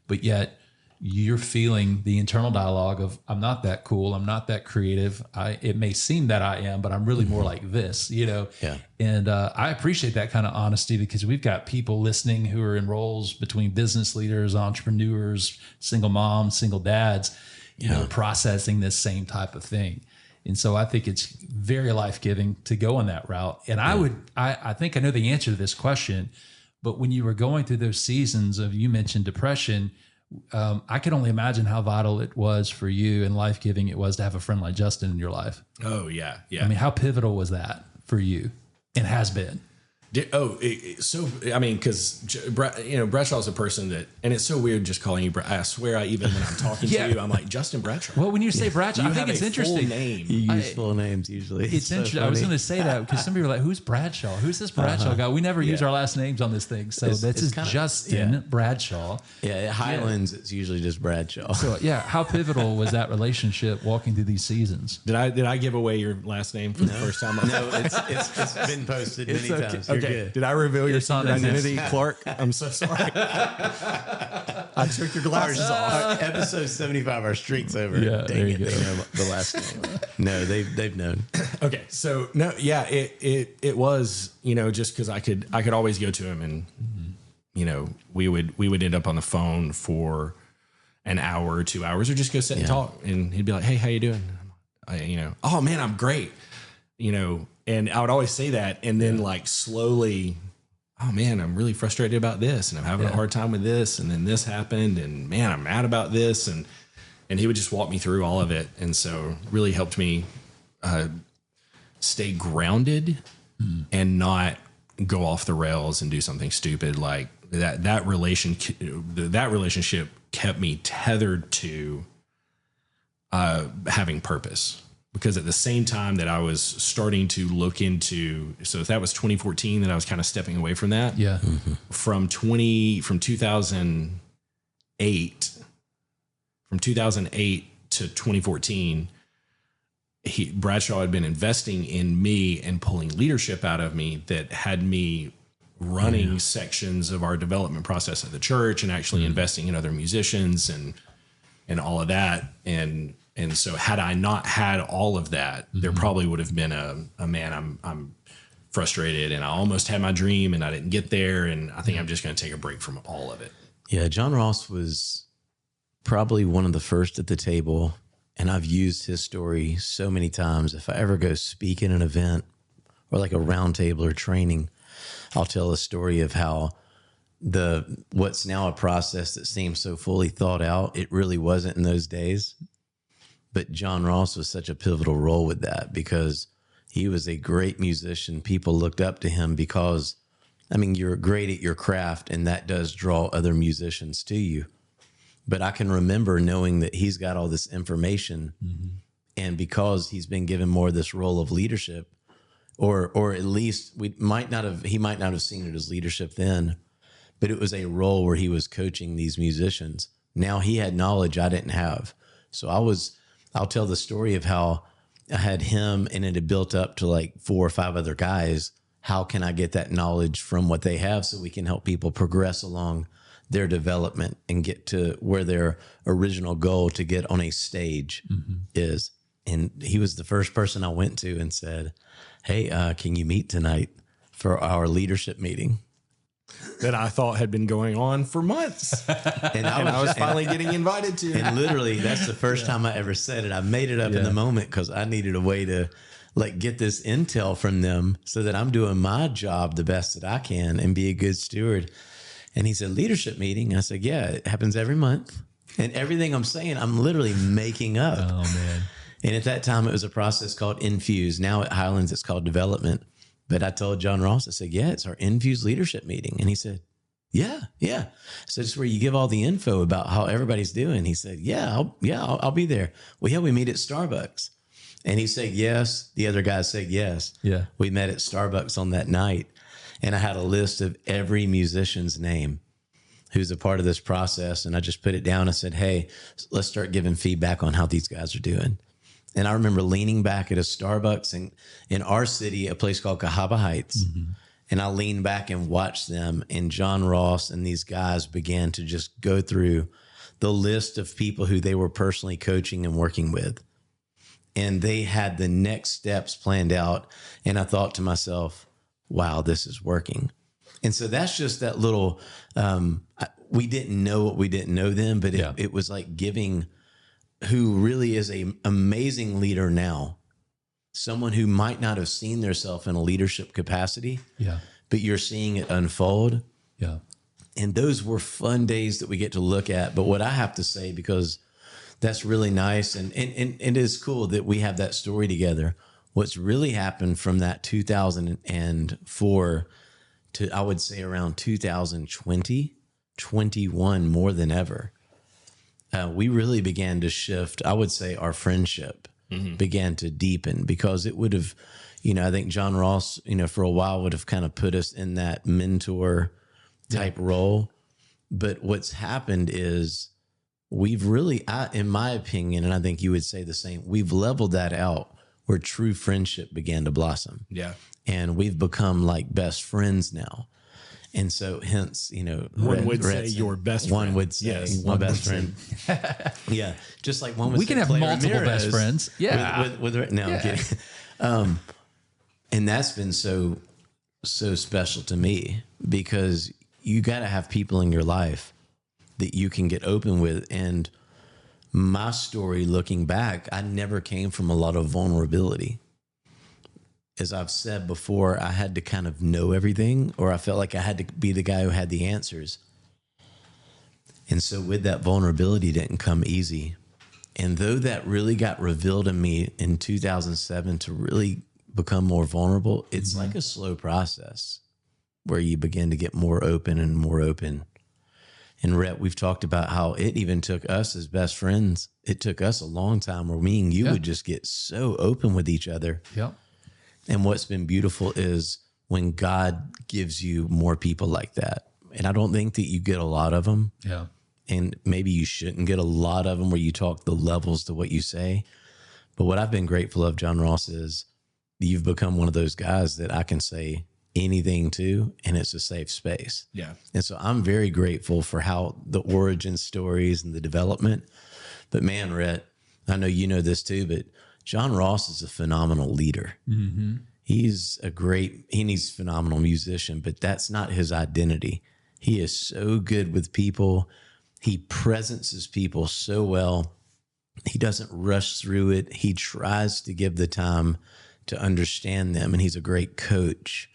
but yet you're feeling the internal dialogue of, I'm not that cool. I'm not that creative. It may seem that I am, but I'm really more like this, you know? Yeah. And I appreciate that kind of honesty, because we've got people listening who are in roles between business leaders, entrepreneurs, single moms, single dads, you know, processing this same type of thing. And so I think it's very life-giving to go on that route. And I think I know the answer to this question, but when you were going through those seasons of, you mentioned depression, I can only imagine how vital it was for you and life-giving it was to have a friend like Justin in your life. Oh, yeah. Yeah. I mean, how pivotal was that for you? It has been. So, I mean, because, you know, Bradshaw's a person that, and it's so weird just calling you I swear even when I'm talking to you, I'm like, Justin Bradshaw. Well, when you say Bradshaw, I think it's interesting. Full name. You use full names usually. It's interesting. I was going to say that because some people are like, who's Bradshaw? Who's this Bradshaw guy? We never use our last names on this thing. So this is Justin Bradshaw. Yeah, at Highlands, it's usually just Bradshaw. So, yeah, how pivotal was that relationship walking through these seasons? Did I give away your last name for the first time? No, it's been posted many times. You're good. Did I reveal your secret identity, this. Clark? I'm so sorry. I took your glasses off. Episode 75, our streak's over. Yeah, there you go. They know the last name. No, they've known. Okay, so no, yeah, it was, you know, just because I could always go to him, and you know, we would end up on the phone for an hour or 2 hours, or just go sit and talk, and he'd be like, "Hey, how you doing?" You know, "Oh man, I'm great." You know, and I would always say that, and then like slowly, "Oh man, I'm really frustrated about this, and I'm having a hard time with this, and then this happened, and man, I'm mad about this," and he would just walk me through all of it, and so really helped me stay grounded and not go off the rails and do something stupid like that. That relationship kept me tethered to having purpose. Because at the same time that I was starting to look into, so if that was 2014, that I was kind of stepping away from that. Yeah. From 2008 to 2014, Bradshaw had been investing in me and pulling leadership out of me that had me running sections of our development process at the church and actually investing in other musicians and all of that. And so had I not had all of that, there probably would have been a man, I'm frustrated and I almost had my dream and I didn't get there. And I think I'm just going to take a break from all of it. Yeah. Jon Ross was probably one of the first at the table. And I've used his story so many times. If I ever go speak in an event or like a round table or training, I'll tell a story of how what's now a process that seems so fully thought out, it really wasn't in those days. But Jon Ross was such a pivotal role with that because he was a great musician. People looked up to him because, I mean, you're great at your craft and that does draw other musicians to you. But I can remember knowing that he's got all this information and because he's been given more of this role of leadership, or at least he might not have seen it as leadership then, but it was a role where he was coaching these musicians. Now he had knowledge I didn't have. So I'll tell the story of how I had him and it had built up to like 4 or 5 other guys. How can I get that knowledge from what they have so we can help people progress along their development and get to where their original goal to get on a stage is? And he was the first person I went to and said, "Hey, can you meet tonight for our leadership meeting?" That I thought had been going on for months. And I was finally getting invited to. And literally, that's the first time I ever said it. I made it up in the moment because I needed a way to like get this intel from them so that I'm doing my job the best that I can and be a good steward. And he said, "Leadership meeting?" I said, "Yeah, it happens every month." And everything I'm saying, I'm literally making up. Oh, man. And at that time, it was a process called Infuse. Now at Highlands, it's called development. But I told Jon Ross, I said, "Yeah, it's our Infuse leadership meeting." And he said, Yeah. So it's where you give all the info about how everybody's doing. He said, I'll be there. Well, yeah, we meet at Starbucks. And he said yes. The other guy said yes. Yeah. We met at Starbucks on that night, and I had a list of every musician's name who's a part of this process. And I just put it down. I said, hey, let's start giving feedback on how these guys are doing. And I remember leaning back at a Starbucks in our city, a place called Cahaba Heights. Mm-hmm. And I leaned back and watched them, and Jon Ross and these guys began to just go through the list of people who they were personally coaching and working with. And they had the next steps planned out. And I thought to myself, wow, this is working. And so that's just that little, we didn't know what we didn't know then, but it was like giving who really is an amazing leader now, someone who might not have seen themselves in a leadership capacity, but you're seeing it unfold. Yeah. And those were fun days that we get to look at. But what I have to say, because that's really nice, and it is cool that we have that story together. What's really happened from that 2004 to, I would say, around 2020, 21 more than ever, we really began to shift. I would say our friendship began to deepen, because it would have, I think Jon Ross, for a while would have kind of put us in that mentor type role. But what's happened is we've really, in my opinion, and I think you would say the same, we've leveled that out where true friendship began to blossom. Yeah. And we've become like best friends now. And so hence, one would say your best friend. One would say my best friend. Yeah. Just like one would we say can have Claire multiple Ramirez best friends. Yeah. I'm kidding. And that's been so special to me, because you got to have people in your life that you can get open with. And my story, looking back, I never came from a lot of vulnerability. As I've said before, I had to kind of know everything, or I felt like I had to be the guy who had the answers. And so with that, vulnerability didn't come easy. And though that really got revealed in me in 2007 to really become more vulnerable, it's like a slow process where you begin to get more open and more open. And Rhett, we've talked about how it even took us as best friends. It took us a long time where me and you would just get so open with each other. Yeah. And what's been beautiful is when God gives you more people like that. And I don't think that you get a lot of them. Yeah. And maybe you shouldn't get a lot of them where you talk the levels to what you say. But what I've been grateful of, Jon Ross, is you've become one of those guys that I can say anything to, and it's a safe space. Yeah. And so I'm very grateful for how the origin stories and the development. But man, Rhett, I know you know this too, but Jon Ross is a phenomenal leader. Mm-hmm. He's a phenomenal musician, but that's not his identity. He is so good with people. He presences people so well. He doesn't rush through it. He tries to give the time to understand them, and he's a great coach.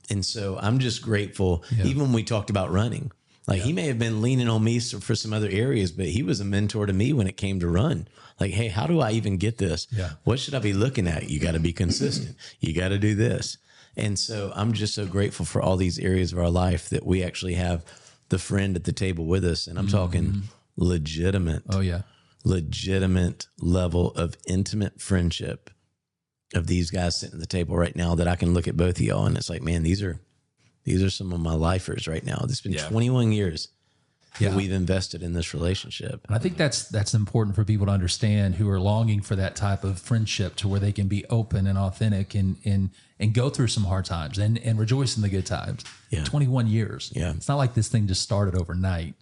And so I'm just grateful. Yeah. Even when we talked about running, he may have been leaning on me for some other areas, but he was a mentor to me when it came to run. Like, hey, how do I even get this? Yeah. What should I be looking at? You got to be consistent. You got to do this. And so I'm just so grateful for all these areas of our life that we actually have the friend at the table with us. And I'm talking legitimate. Oh, yeah. Legitimate level of intimate friendship of these guys sitting at the table right now that I can look at both of y'all. And it's like, man, these are some of my lifers right now. It's been 21 years that we've invested in this relationship. And I think that's important for people to understand who are longing for that type of friendship, to where they can be open and authentic and go through some hard times and rejoice in the good times. Yeah. 21 years. Yeah. It's not like this thing just started overnight.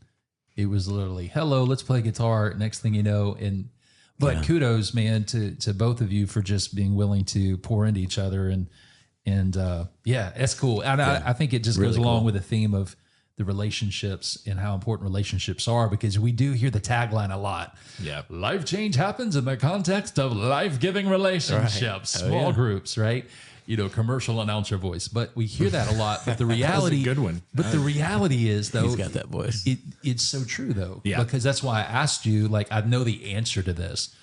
It was literally, hello, let's play guitar. Next thing you know, but kudos, man, to both of you for just being willing to pour into each other. And that's cool. And I think it just really goes along with the theme of the relationships and how important relationships are, because we do hear the tagline a lot. Yeah. Life change happens in the context of life-giving relationships, small groups, right? Commercial announcer voice, but we hear that a lot. But the reality, that was a good one. But the reality is, though, he's got that voice. It's so true, though, yeah. because that's why I asked you. Like, I know the answer to this,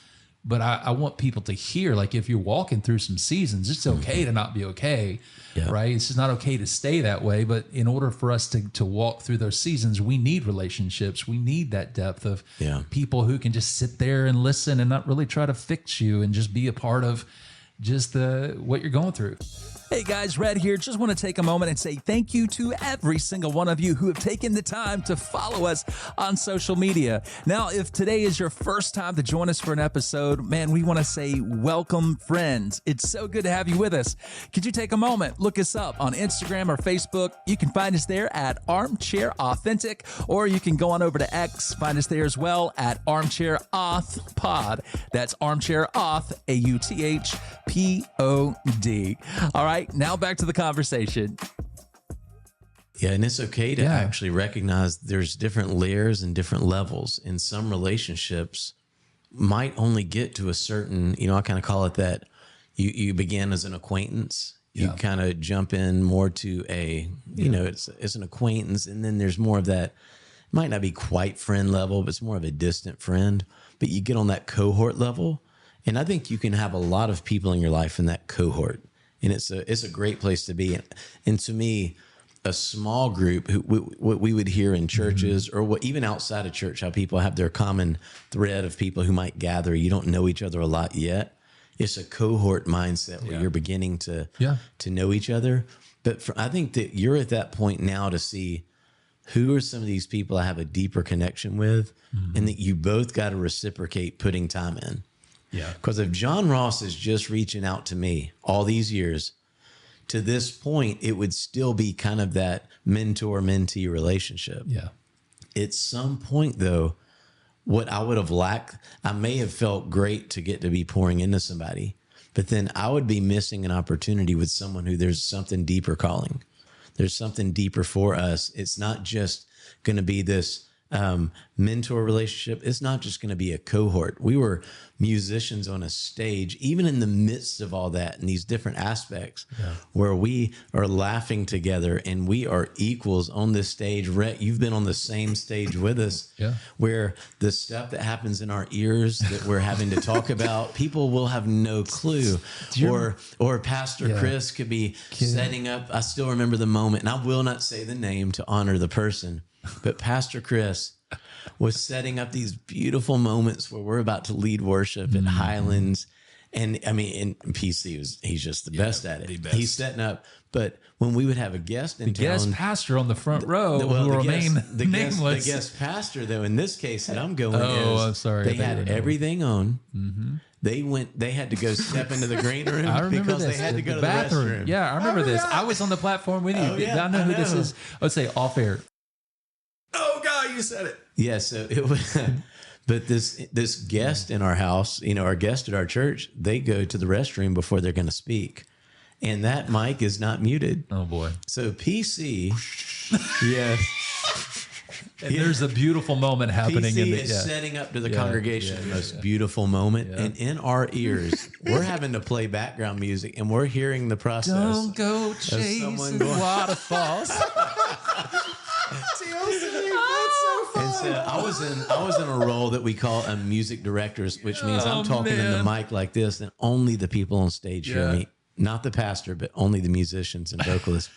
But I want people to hear, like, if you're walking through some seasons, it's okay to not be okay, right? It's just not okay to stay that way. But in order for us to walk through those seasons, we need relationships. We need that depth of people who can just sit there and listen and not really try to fix you and just be a part of just what you're going through. Hey guys, Red here. Just want to take a moment and say thank you to every single one of you who have taken the time to follow us on social media. Now, if today is your first time to join us for an episode, man, we want to say welcome, friends. It's so good to have you with us. Could you take a moment, look us up on Instagram or Facebook? You can find us there at Armchair Authentic, or you can go on over to X, find us there as well at Armchair Auth Pod. That's Armchair Auth, AUTHPOD. All right. Now back to the conversation. Yeah, and it's okay to actually recognize there's different layers and different levels. In some relationships might only get to a certain, I kind of call it that you begin as an acquaintance. You kind of jump in more to it's an acquaintance, and then there's more of that, might not be quite friend level, but it's more of a distant friend. But you get on that cohort level, and I think you can have a lot of people in your life in that cohort. And it's a great place to be. And to me, a small group, what we would hear in churches or even outside of church, how people have their common thread of people who might gather. You don't know each other a lot yet. It's a cohort mindset where you're beginning to know each other. But I think that you're at that point now to see who are some of these people I have a deeper connection with, and that you both got to reciprocate putting time in. Yeah. Because if Jon Ross is just reaching out to me all these years, to this point, it would still be kind of that mentor-mentee relationship. Yeah. At some point, though, what I would have lacked, I may have felt great to get to be pouring into somebody, but then I would be missing an opportunity with someone who there's something deeper calling. There's something deeper for us. It's not just going to be this mentor relationship. It's not just going to be a cohort. We were musicians on a stage, even in the midst of all that and these different aspects where we are laughing together and we are equals on this stage. Rhett, you've been on the same stage with us where the stuff that happens in our ears that we're having to talk about, people will have no clue. Or Pastor Chris could be setting up. I still remember the moment, and I will not say the name to honor the person, but Pastor Chris was setting up these beautiful moments where we're about to lead worship at Highlands. And I mean, and PC he's just the best at it. He's setting up. But when we would have a guest in town, guest pastor on the front row, the guest pastor, though, in this case that I'm going I'm sorry. They had everything on. They had to go step into the green room because they had to go to the bathroom. Yeah, I remember this. I was on the platform with you. I know who this is. I would say off air. Oh God, you said it. Yeah, so it was, but this guest in our house, our guest at our church, they go to the restroom before they're going to speak, and that mic is not muted. Oh boy! So PC, and there's a beautiful moment happening. PC is setting up to the congregation, the most beautiful moment, and in our ears, we're having to play background music, and we're hearing the process. Don't go chasing waterfalls. And so I was in a role that we call a music director, which means I'm talking in the mic like this, and only the people on stage hear me. Not the pastor, but only the musicians and vocalists.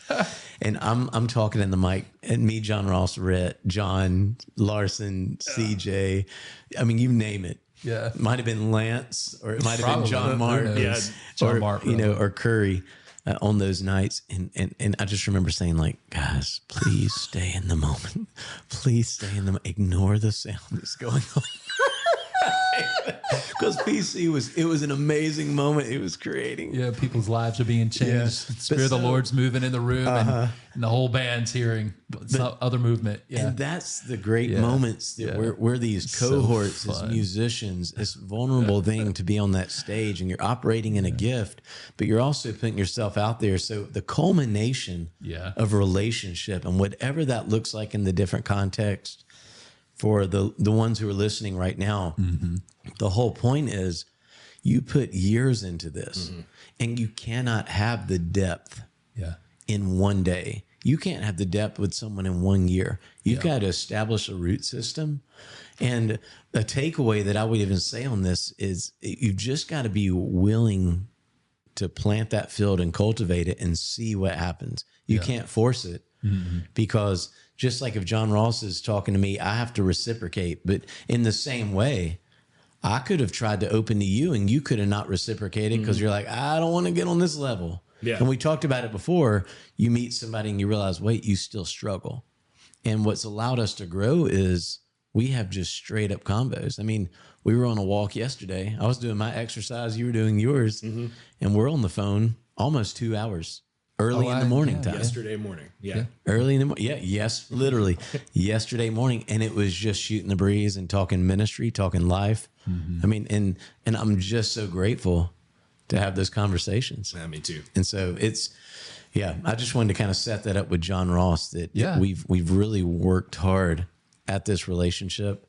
And I'm talking in the mic, and me, Jon Ross, Rhett, John Larson, CJ. I mean, you name it. Yeah, it might have been Lance, or it might have been John Martin, or Curry. On those nights, and I just remember saying, like, guys, please stay in the moment. Please stay in the moment. Ignore the sound that's going on. Because PC it was an amazing moment it was creating. Yeah, people's lives are being changed. Yeah. The Spirit of the Lord's moving in the room, and the whole band's hearing other movement. Yeah. And that's the great moments that we're these cohorts as musicians. It's a vulnerable thing to be on that stage, and you're operating in a gift, but you're also putting yourself out there. So the culmination of a relationship, and whatever that looks like in the different contexts, for the ones who are listening right now, the whole point is you put years into this, and you cannot have the depth in one day. You can't have the depth with someone in 1 year. You've got to establish a root system, And a takeaway that I would even say on this is you've just got to be willing to plant that field and cultivate it and see what happens. You can't force it because just like if Jon Ross is talking to me, I have to reciprocate. But in the same way, I could have tried to open to you and you could have not reciprocated because you're like, I don't want to get on this level. Yeah. And we talked about it before. You meet somebody and you realize, wait, you still struggle. And what's allowed us to grow is we have just straight up combos. I mean, we were on a walk yesterday. I was doing my exercise. You were doing yours. And we're on the phone almost 2 hours early in the morning time. Yesterday morning. Yeah. Early in the morning. Yeah. Yes. Literally yesterday morning. And it was just shooting the breeze and talking ministry, talking life. I mean, and I'm just so grateful to have those conversations. Yeah, me too. And so I just wanted to kind of set that up with Jon Ross that we've really worked hard at this relationship,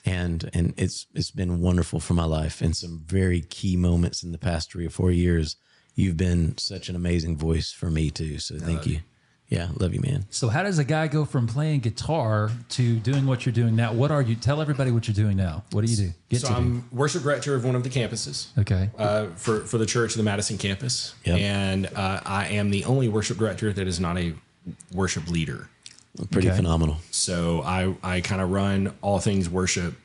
and it's been wonderful for my life. And some very key moments in the past 3 or 4 years, you've been such an amazing voice for me too. So thank you. Yeah, love you, man. So how does a guy go from playing guitar to doing what you're doing now? What are you? Tell everybody what you're doing now. What do you do? I'm worship director of one of the campuses. Okay. For the church, the Madison campus. Yep. And I am the only worship director that is not a worship leader. Pretty phenomenal. So I kind of run all things worship,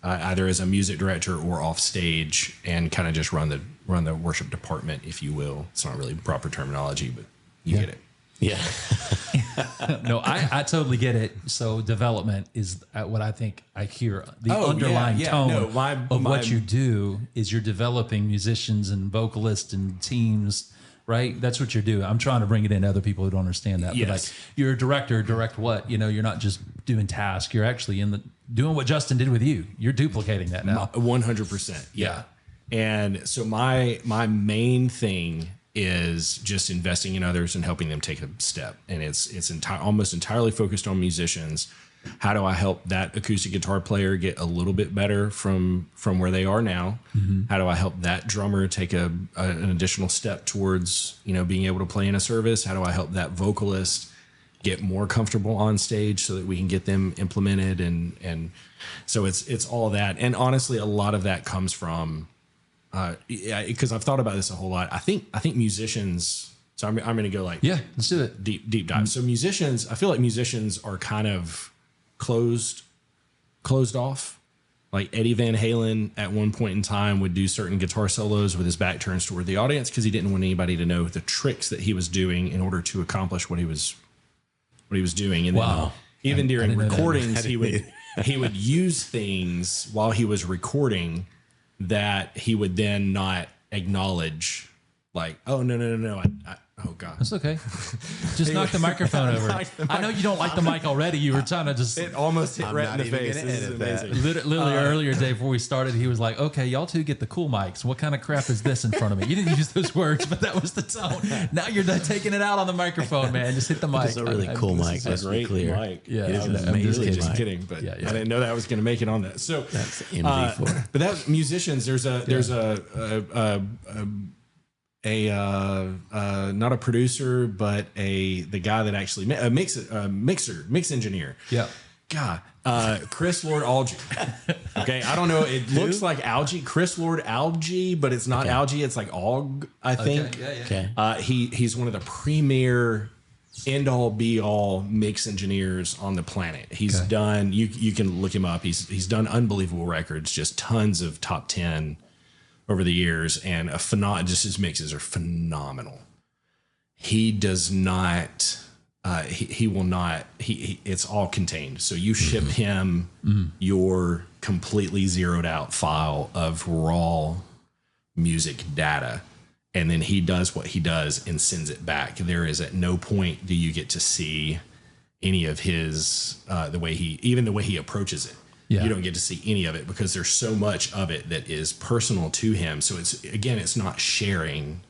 either as a music director or off stage, and kind of just run the worship department, if you will. It's not really proper terminology, but you get it. Yeah. No, I totally get it. So development is what I think I hear. The underlying tone of what you do is you're developing musicians and vocalists and teams, right? That's what you're doing. I'm trying to bring it in to other people who don't understand that. Yes. But like, you're a director, direct what? You're not just doing tasks. You're actually doing what Justin did with you. You're duplicating that now. 100%. Yeah. And so my main thing is just investing in others and helping them take a step. And it's almost entirely focused on musicians. How do I help that acoustic guitar player get a little bit better from where they are now? How do I help that drummer take an additional step towards, being able to play in a service? How do I help that vocalist get more comfortable on stage so that we can get them implemented? And so it's all that. And honestly, a lot of that comes from, because I've thought about this a whole lot. I think musicians. So I'm going to go let's do it. Deep dive. So musicians, I feel like musicians are kind of closed off. Like Eddie Van Halen at one point in time would do certain guitar solos with his back turned toward the audience because he didn't want anybody to know the tricks that he was doing in order to accomplish what he was doing. And then even during recordings, he would use things while he was recording that he would then not acknowledge, like, oh, no. Oh, God. That's okay. Just knock the microphone over. I know you don't like the mic already. You were trying to just... It almost hit right in the face. This is amazing. Literally earlier today before we started, he was like, okay, y'all two get the cool mics. What kind of crap is this in front of me? You didn't use those words, but that was the tone. Now you're taking it out on the microphone, man. Just hit the mic. It's a really cool mic. That's a great clear. Mic. Yeah, I'm just kidding, but I didn't know that I was going to make it on that. So that's MV4. But that musicians, there's not a producer, but the guy that actually mix engineer. Yeah. God, Chris Lord Aldridge. Okay. I don't know. It looks like algae, Chris Lord Algae, but it's not algae. It's like aug, I think. Okay. He's one of the premier end all be all mix engineers on the planet. He's done, you can look him up. He's done unbelievable records, just tons of top 10 over the years, and just his mixes are phenomenal. He does not, he will not, it's all contained. So you ship him your completely zeroed out file of raw music data, and then he does what he does and sends it back. There is at no point do you get to see any of his, the way he approaches it. Yeah. You don't get to see any of it because there's so much of it that is personal to him. So it's not sharing.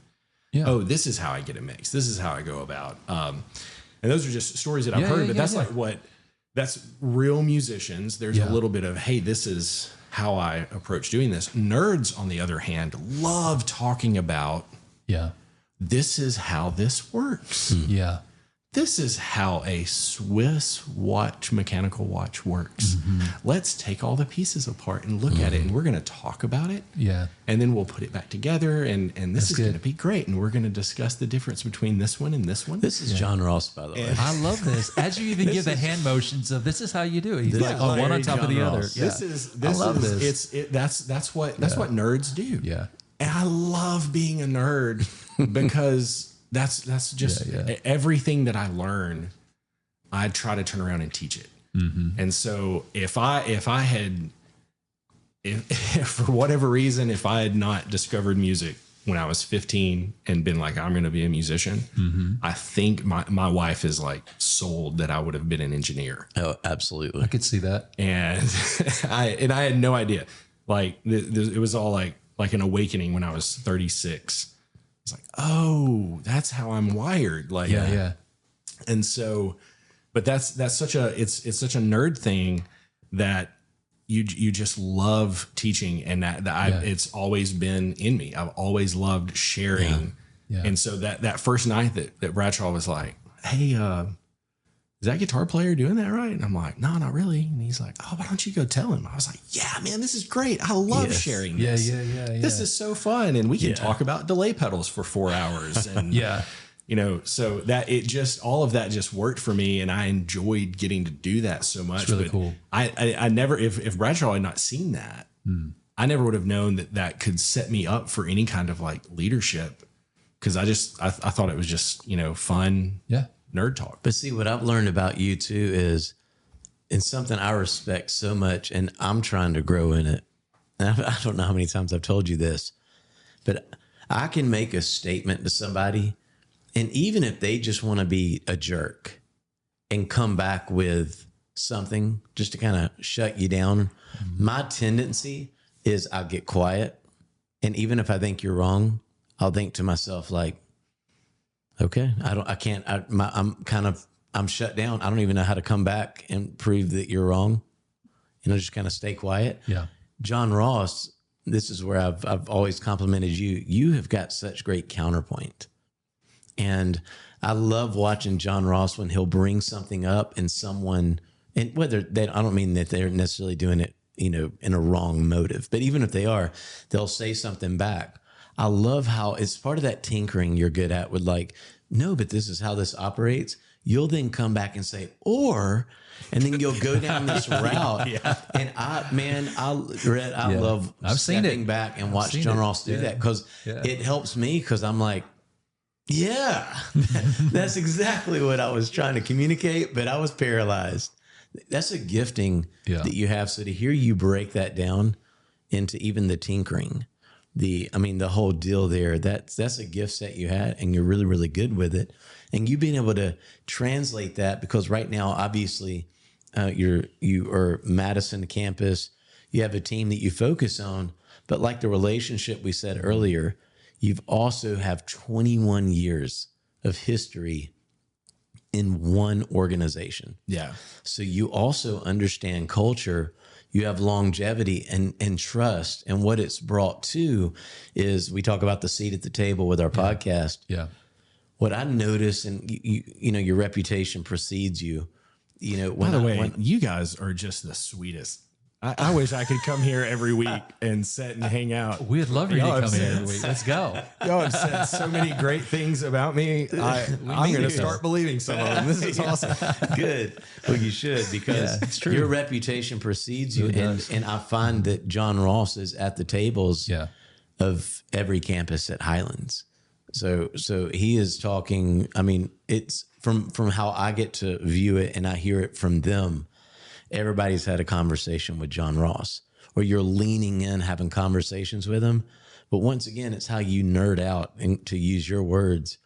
Yeah. Oh, this is how I get a mix. This is how I go about. And those are just stories that I've heard, but that's real musicians. There's a little bit of, hey, this is how I approach doing this. Nerds, on the other hand, love talking about, this is how this works. Yeah. this is how a Swiss mechanical watch works. Let's take all the pieces apart and look at it, and we're going to talk about it. Yeah. And then we'll put it back together, and this is going to be great. And we're going to discuss the difference between this one and this one. This is Jon Ross, by the way. I love this. As you even give the hand motions of this is how you do it. He's like one on top of the other. Yeah. I love this. That's what nerds do. Yeah. And I love being a nerd because that's just everything that I learn, I try to turn around and teach it. And so if for whatever reason, if I had not discovered music when I was 15 and been like, I'm going to be a musician, I think my wife is like sold that I would have been an engineer. Oh, absolutely. I could see that. And I had no idea. Like it was all like an awakening when I was 36. It's like, oh, that's how I'm wired. Like, Yeah. And so, but that's such it's such a nerd thing that you just love teaching, and it's always been in me. I've always loved sharing. Yeah. And so that first night that Bradshaw was like, hey, is that guitar player doing that right? And I'm like, no, not really. And he's like, oh, why don't you go tell him? I was like, yeah, man, this is great. I love sharing this. Yeah. This is so fun. And we can talk about delay pedals for 4 hours. And so that all of that just worked for me, and I enjoyed getting to do that so much. It's really cool. I never, if Bradshaw had not seen that, I never would have known that could set me up for any kind of like leadership. Cause I thought it was just, fun. Yeah. Nerd talk. But see, what I've learned about you too is, and something I respect so much, and I'm trying to grow in it. And I don't know how many times I've told you this, but I can make a statement to somebody, and even if they just want to be a jerk and come back with something just to kind of shut you down, my tendency is I'll get quiet. And even if I think you're wrong, I'll think to myself like, okay, I'm shut down. I don't even know how to come back and prove that you're wrong. Just kind of stay quiet. Yeah. Jon Ross, this is where I've always complimented you. You have got such great counterpoint. And I love watching Jon Ross when he'll bring something up and someone, and whether I don't mean that they're necessarily doing it, in a wrong motive, but even if they are, they'll say something back. I love how it's part of that tinkering you're good at with like, no, but this is how this operates. You'll then come back and say, and then you'll go down this route. And I love stepping back and watch Jon Ross do that, because it helps me, because I'm like, that's exactly what I was trying to communicate, but I was paralyzed. That's a gifting that you have. So to hear you break that down into even the tinkering, the whole deal there, that's a gift set you had, and you're really, really good with it. And you being able to translate that, because right now, obviously, you are Madison campus, you have a team that you focus on, but like the relationship we said earlier, you've also have 21 years of history in one organization. Yeah. So you also understand culture. You have longevity and trust. And what it's brought to is, we talk about the seat at the table with our podcast. Yeah. What I notice, and your reputation precedes you. By the way, you guys are just the sweetest. I wish I could come here every week and sit and hang out. We'd love for you to come here every week. Let's go. Y'all have said so many great things about me. I'm going to start believing some of them. This is awesome. Good. Well, you should, because it's true. Your reputation precedes you. And I find that Jon Ross is at the tables of every campus at Highlands. So he is talking. It's from how I get to view it, and I hear it from them. Everybody's had a conversation with Jon Ross, or you're leaning in, having conversations with him. But once again, it's how you nerd out, and to use your words,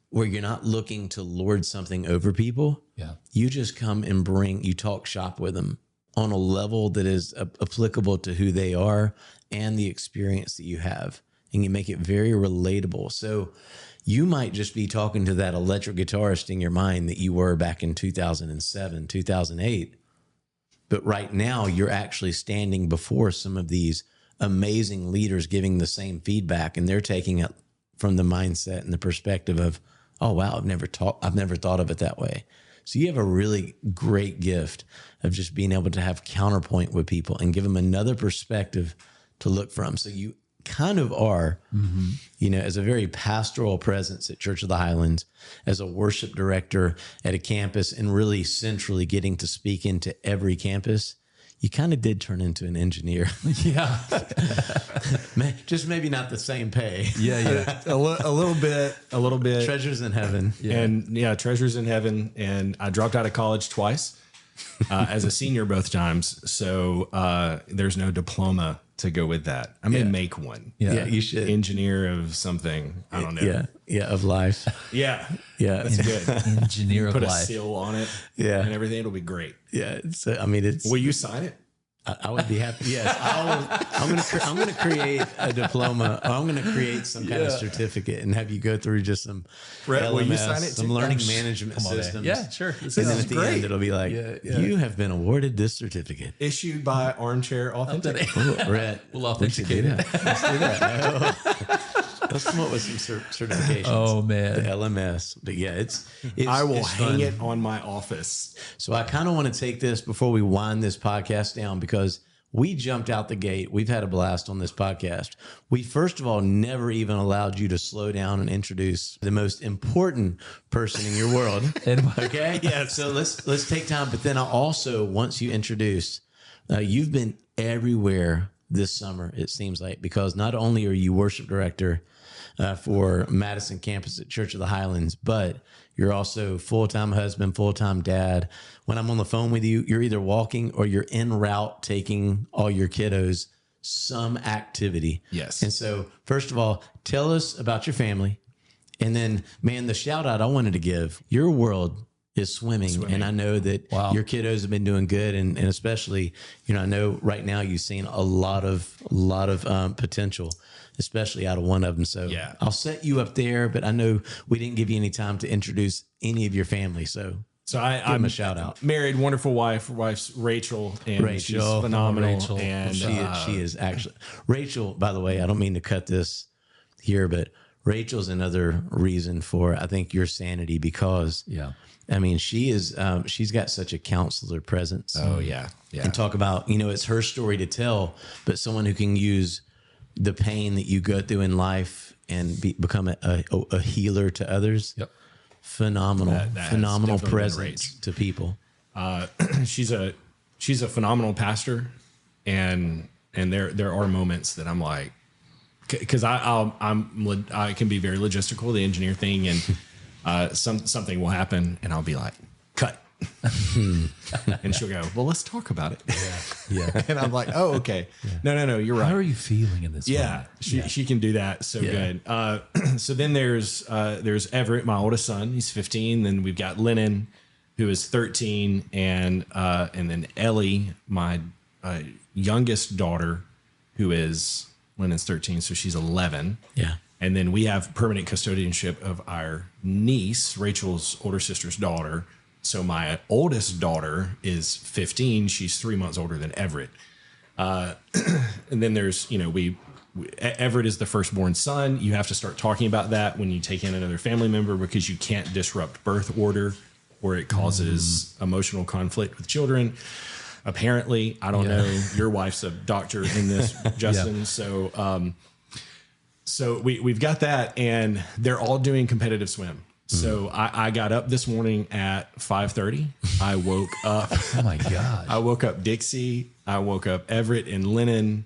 where you're not looking to lord something over people. Yeah. You just come and you talk shop with them on a level that is applicable to who they are and the experience that you have. And you make it very relatable. So you might just be talking to that electric guitarist in your mind that you were back in 2007, 2008. But right now, you're actually standing before some of these amazing leaders giving the same feedback, and they're taking it from the mindset and the perspective of, oh, wow, I've never thought of it that way. So you have a really great gift of just being able to have counterpoint with people and give them another perspective to look from. So you kind of are, as a very pastoral presence at Church of the Highlands, as a worship director at a campus, and really centrally getting to speak into every campus. You kind of did turn into an engineer. Yeah. Just maybe not the same pay. Yeah. a little bit. Treasures in heaven. Yeah. And treasures in heaven. And I dropped out of college twice as a senior both times. So there's no diploma to go with that. I may make one. Yeah, you should. Engineer of something. I don't know. Yeah, of life. Yeah. Yeah. That's good. Engineer of life. Put a seal on it. Yeah. And everything. It'll be great. Yeah. So, it's. Will you sign it? I would be happy. Yes, I'm going to create a diploma. Or I'm going to create some kind of certificate and have you go through just some LMS, will you sign it some learning management systems. Yeah, sure. And then at the end, it'll be like, you have been awarded this certificate, issued by Armchair Authentic. Rhett, we'll authenticate it. Let's do that. Let's come up with some certifications. Oh man, the LMS. But yeah, it's I will hang fun. it on my office. So I kind of want to take this before we wind this podcast down, because we jumped out the gate. We've had a blast on this podcast. We, first of all, never even allowed you to slow down and introduce the most important person in your world. Okay? Yeah. So let's take time. But then I also, once you introduce, you've been everywhere this summer, it seems like, because not only are you worship director for Madison campus at Church of the Highlands, but you're also full-time husband, full-time dad. When I'm on the phone with you, you're either walking or you're en route taking all your kiddos some activity. Yes. And so, first of all, tell us about your family. And then, man, the shout out I wanted to give, your world is swimming. And I know that your kiddos have been doing good. And especially, I know right now you've seen a lot of potential, especially out of one of them. So I'll set you up there, but I know we didn't give you any time to introduce any of your family. So I'm a shout out. Married, wonderful wife's Rachel, and she's phenomenal. Rachel. And she is actually Rachel, by the way, I don't mean to cut this here, but Rachel's another reason for, I think, your sanity, because I mean, she's got such a counselor presence. Oh yeah. And talk about, it's her story to tell, but someone who can use the pain that you go through in life and become a healer to others. Yep. Phenomenal presence to people. She's a phenomenal pastor, and there are moments that I'm like, because I can be very logistical, the engineer thing, and something will happen, and I'll be like, cut. And she'll go, well, let's talk about it. Yeah. And I'm like, oh, okay. No, you're right. How are you feeling in this moment? She can do that so good. So then there's Everett, my oldest son. He's 15. Then we've got Lennon, who is 13, and then Ellie, my youngest daughter, who is Lennon's 13, so she's 11. Yeah. And then we have permanent custodianship of our niece, Rachel's older sister's daughter. So my oldest daughter is 15. She's 3 months older than Everett. And then there's, Everett is the firstborn son. You have to start talking about that when you take in another family member, because you can't disrupt birth order, or it causes emotional conflict with children. Apparently, I don't know. Your wife's a doctor in this, Justin. So we've got that, and they're all doing competitive swim. So I got up this morning at 5:30. I woke up. Oh my gosh. I woke up Dixie. I woke up Everett and Lennon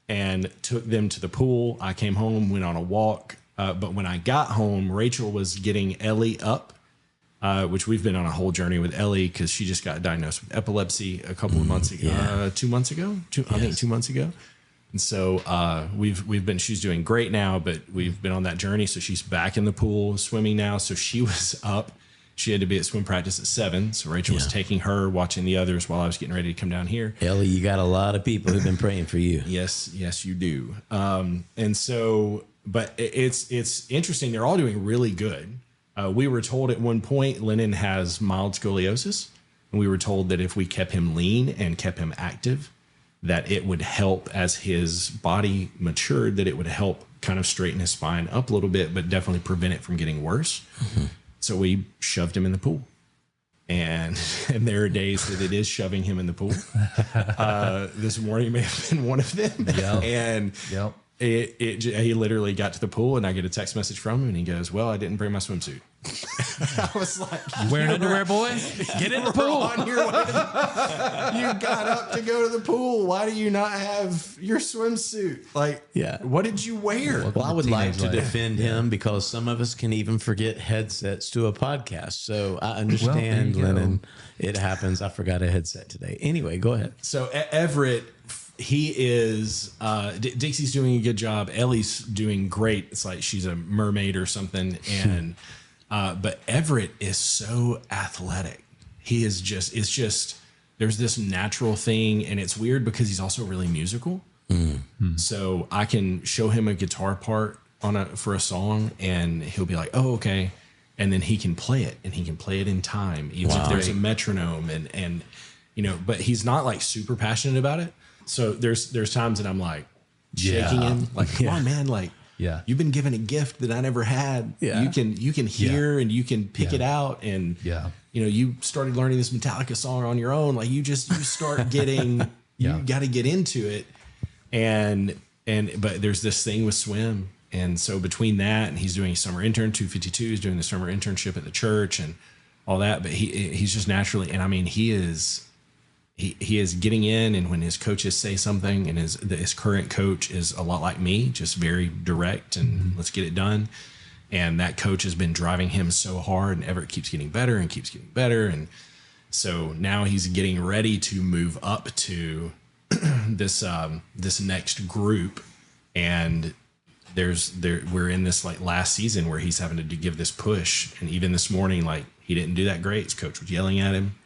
and took them to the pool. I came home, went on a walk. But when I got home, Rachel was getting Ellie up, which we've been on a whole journey with Ellie, because she just got diagnosed with epilepsy a couple of months ago. 2 months ago? I think 2 months ago. And so she's doing great now, but we've been on that journey. So she's back in the pool swimming now. So she was up. She had to be at swim practice at 7. So Rachel was taking her, watching the others while I was getting ready to come down here. Ellie, you got a lot of people who've been praying for you. Yes, you do. And so, but it's interesting. They're all doing really good. We were told at one point Lennon has mild scoliosis, and we were told that if we kept him lean and kept him active, that it would help as his body matured, that it would help kind of straighten his spine up a little bit, but definitely prevent it from getting worse. So we shoved him in the pool. And there are days that it is shoving him in the pool. This morning may have been one of them. And he literally got to the pool, and I get a text message from him, and he goes, "Well, I didn't bring my swimsuit." I was like, "You wearing underwear, boy? Get in the pool." On your way you got up to go to the pool. Why do you not have your swimsuit? Like, what did you wear? Well, I would like to defend him because some of us can even forget headsets to a podcast. So I understand, Lennon. It happens. I forgot a headset today. Anyway, go ahead. So Everett, he is, Dixie's doing a good job. Ellie's doing great. It's like she's a mermaid or something. And, but Everett is so athletic. He is just, it's just, there's this natural thing, and it's weird because he's also really musical. So I can show him a guitar part for a song, and he'll be like, "Oh, okay." And then he can play it, and he can play it in time, even if there's a metronome, and but he's not like super passionate about it. So there's times that I'm like shaking him, like, "Come on, man, like, you've been given a gift that I never had. You can hear and you can pick it out, and you started learning this Metallica song on your own. Like, you start getting, you got to get into it." But there's this thing with swim. And so between that, and he's doing a summer intern, 252, he's doing the summer internship at the church and all that. But he's just naturally, and I mean, he is getting in, and when his coaches say something, and his current coach is a lot like me, just very direct and let's get it done. And that coach has been driving him so hard, and Everett keeps getting better and keeps getting better. And so now he's getting ready to move up to this next group, and we're in this like last season where he's having to give this push. And even this morning, like, he didn't do that great. His coach was yelling at him.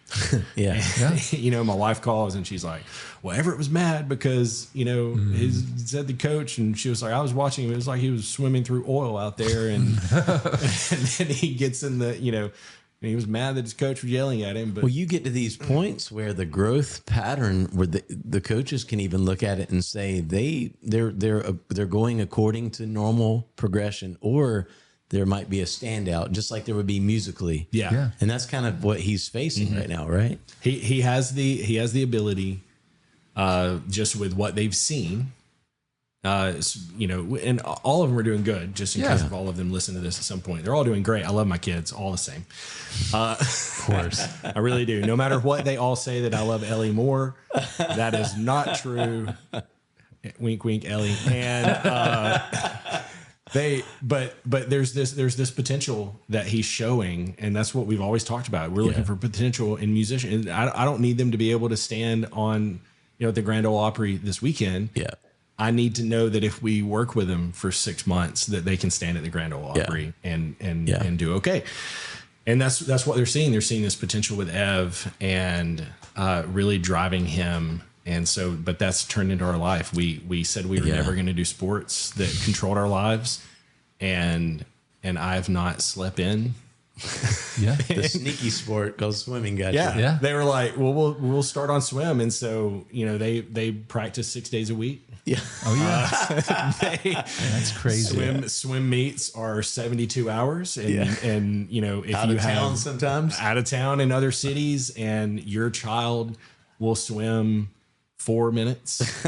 My wife calls, and she's like, "Well, Everett was mad because he said the coach," and she was like, "I was watching him. It was like he was swimming through oil out there." And and then he gets in the and he was mad that his coach was yelling at him. But you get to these points where the growth pattern, where the coaches can even look at it and say they're going according to normal progression, or there might be a standout, just like there would be musically. And that's kind of what he's facing right now, right? He has the ability, just with what they've seen. And all of them are doing good, just in case of all of them listen to this at some point. They're all doing great. I love my kids all the same. Of course. I really do. No matter what they all say that I love Ellie more, that is not true. Wink, wink, Ellie. And but there's this potential that he's showing, and that's what we've always talked about. We're looking for potential in musicians. I don't need them to be able to stand on at the Grand Ole Opry this weekend. I need to know that if we work with them for 6 months, that they can stand at the Grand Ole Opry and do okay. And that's what they're seeing. They're seeing this potential with Ev, and really driving him. And so, but that's turned into our life. We said we were never going to do sports that controlled our lives, and I've not slept in. The sneaky sport called swimming got you. They were like, well, we'll start on swim, and so they practice 6 days a week. That's crazy. Swim meets are 72 hours, and if out you of town sometimes, out of town in other cities, and your child will swim 4 minutes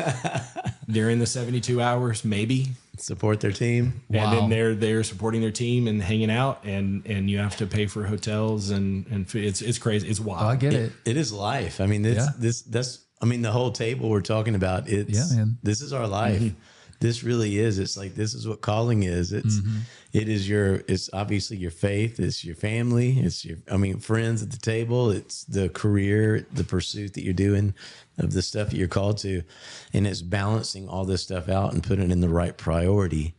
during the 72 hours, maybe. Support their team. And then they're supporting their team and hanging out, and you have to pay for hotels and it's crazy. It's wild. I get it. It is life. I mean, that's the whole table we're talking about. This is our life. This really is. It's like, this is what calling is. It's obviously your faith. It's your family. It's friends at the table. It's the career, the pursuit that you're doing of the stuff that you're called to. And it's balancing all this stuff out and putting it in the right priority.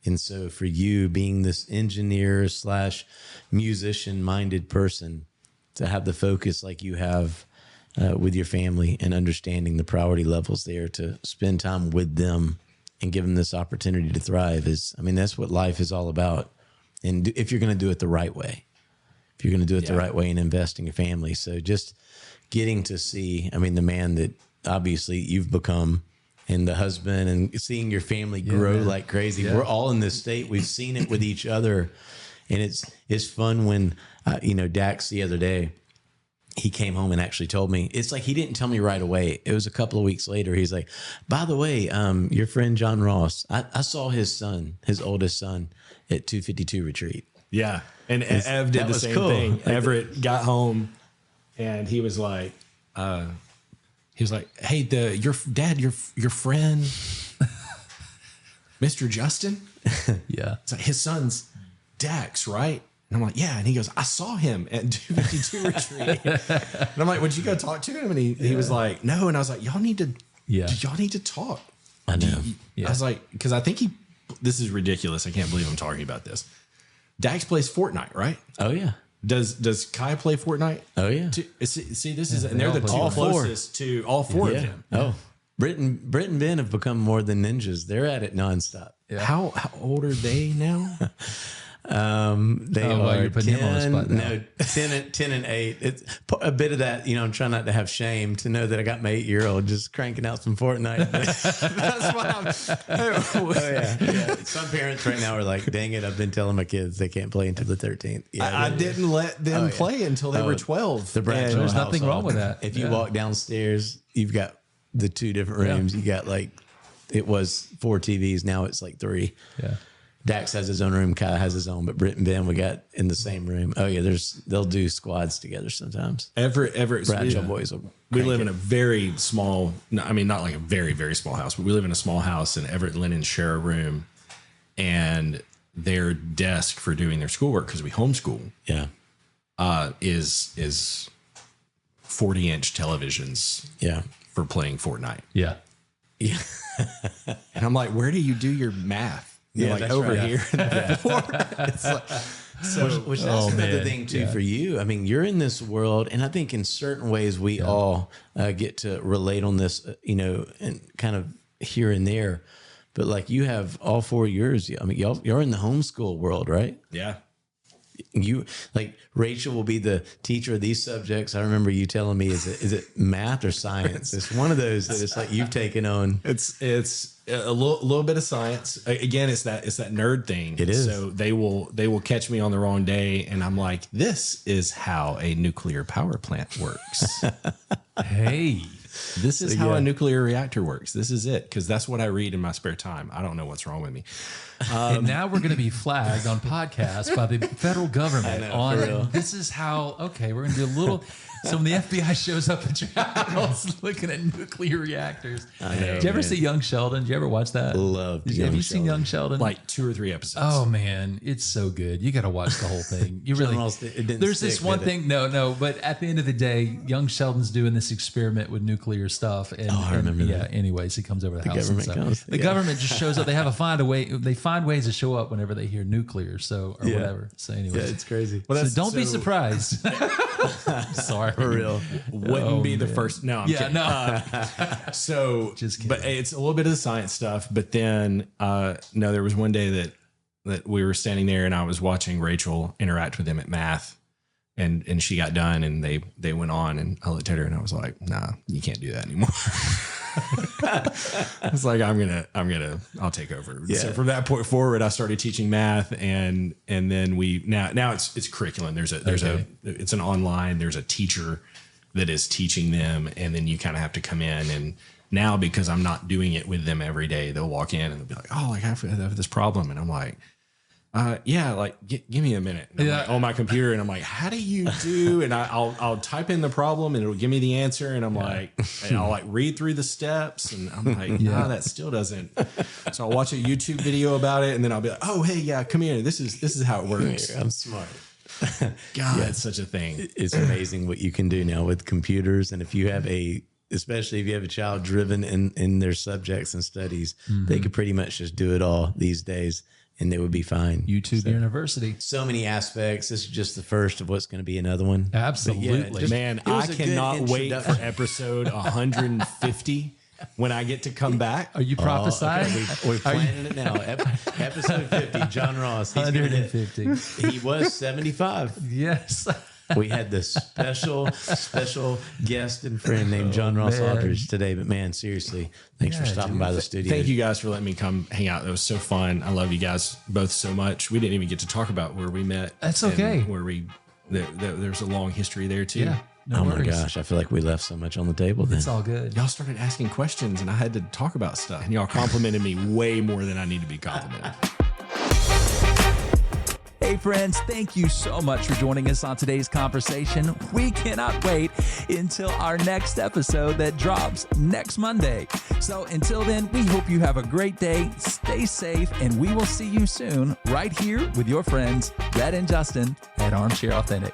And so for you, being this engineer / musician minded person, to have the focus like you have with your family and understanding the priority levels there, to spend time with them and give them this opportunity to thrive that's what life is all about. And if you're going to do it the right way, the right way and invest in your family. So just getting to see, the man that obviously you've become and the husband and seeing your family grow like crazy. Yeah. We're all in this state. We've seen it with each other. And it's fun when, Dax the other day, he came home and actually told me. It's like he didn't tell me right away. It was a couple of weeks later. He's like, by the way, your friend Jon Ross, I saw his oldest son at 252 retreat. Yeah. And Ev did the same thing. Like Everett got home and he was like, hey, your friend, Mr. Justin? Yeah. It's like his son's Dax, right? And I'm like, yeah. And he goes, I saw him at 252 retreat. And I'm like, would you go talk to him? And he was like, no. And I was like, y'all need to talk. I know. I was like, because I think this is ridiculous. I can't believe I'm talking about this. Dax plays Fortnite, right? Oh yeah. Does Kai play Fortnite? Oh yeah. See, this is, and they're the two closest to all four of them. Oh, Britt and Ben have become more than ninjas. They're at it nonstop. Yeah. How old are they now? They are you're putting 10, him on the spot now. no, 10 and 8. It's a bit of that, I'm trying not to have shame to know that I got my 8-year-old just cranking out some Fortnite. That's why Yeah. Some parents right now are like, dang it, I've been telling my kids they can't play until the 13th. Yeah, I didn't let them play until they were 12. There's nothing wrong with that. If you walk downstairs, you've got the 2 different rooms. You got it was 4 TVs. Now it's 3. Yeah. Dax has his own room. Kai has his own, but Britt and Ben we got in the same room. Oh yeah, they'll do squads together sometimes. Everett, Bradshaw boys. We live in a very small. Not like a very very small house, but we live in a small house, and Everett and Lennon share a room, and their desk for doing their schoolwork, because we homeschool. Yeah, is 40-inch televisions. Yeah, for playing Fortnite. Yeah, yeah. And I'm like, where do you do your math? You're like over here. It's like, which that's another thing too for you. I mean, you're in this world, and I think in certain ways we all get to relate on this, and kind of here and there. But you have all 4 years. I mean, you're in the homeschool world, right? Yeah. You Rachel will be the teacher of these subjects. I remember you telling me, is it math or science? It's one of those that it's you've taken on. It's a little bit of science. Again, it's that nerd thing. It is. So they will catch me on the wrong day, and I'm like, this is how a nuclear power plant works. Hey. This is how a nuclear reactor works. This is it, because that's what I read in my spare time. I don't know what's wrong with me. And now we're going to be flagged on podcasts by the federal government on this is how, we're going to do a little. So when the FBI shows up at your house looking at nuclear reactors. I know, did you ever see Young Sheldon? Did you ever watch that? Have you seen Young Sheldon? 2 or 3 episodes. Oh man, it's so good. You got to watch the whole thing. You really. There's this one thing. No. But at the end of the day, Young Sheldon's doing this experiment with nuclear stuff. And, I remember that. Yeah. Anyways, he comes over the house. The government government just shows up. They They find ways to show up whenever they hear nuclear. Or whatever. So anyways, it's crazy. Well, so don't be surprised. Sorry, for real. Wouldn't be the first. No, I'm kidding. No. So, just kidding. But it's a little bit of the science stuff. But then, there was one day that we were standing there, and I was watching Rachel interact with him at math, and she got done, and they went on, and I looked at her, and I was like, nah, you can't do that anymore. It's like I'll take over. Yeah. So from that point forward, I started teaching math, and then now it's curriculum. It's an online. There's a teacher that is teaching them, and then you kind of have to come in. And now, because I'm not doing it with them every day, they'll walk in and they'll be like, "Oh, I have this problem," and I'm like, give me a minute. And I'm on my computer, and I'm like, how do you do? And I'll type in the problem, and it'll give me the answer. And I'm like, and I'll read through the steps, and I'm like, no, that still doesn't. So I'll watch a YouTube video about it, and then I'll be like, oh, hey, yeah, come here. This is how it works. I'm smart. God, it's such a thing. It's amazing what you can do now with computers. And if you have especially if you have a child driven in their subjects and studies, they could pretty much just do it all these days, and they would be fine. YouTube University. So many aspects. This is just the first of what's going to be another one. Absolutely. Man, I cannot wait for episode 150 when I get to come back. Are you prophesying? Okay. We're planning it now. Episode 50, Jon Ross. 150. He was 75. Yes. We had this special guest and friend named Jon Ross Aldridge today. But man, seriously, thanks for stopping by the studio. Thank you guys for letting me come hang out. It was so fun. I love you guys both so much. We didn't even get to talk about where we met. That's okay. Where there's a long history there too. Yeah. No my worries. gosh, I feel like we left so much on the table then. It's all good. Y'all started asking questions and I had to talk about stuff. And y'all complimented me way more than I need to be complimented. Hey friends, thank you so much for joining us on today's conversation. We cannot wait until our next episode that drops next Monday. So until then, we hope you have a great day, stay safe, and we will see you soon right here with your friends, Brett and Justin at Armchair Authentic.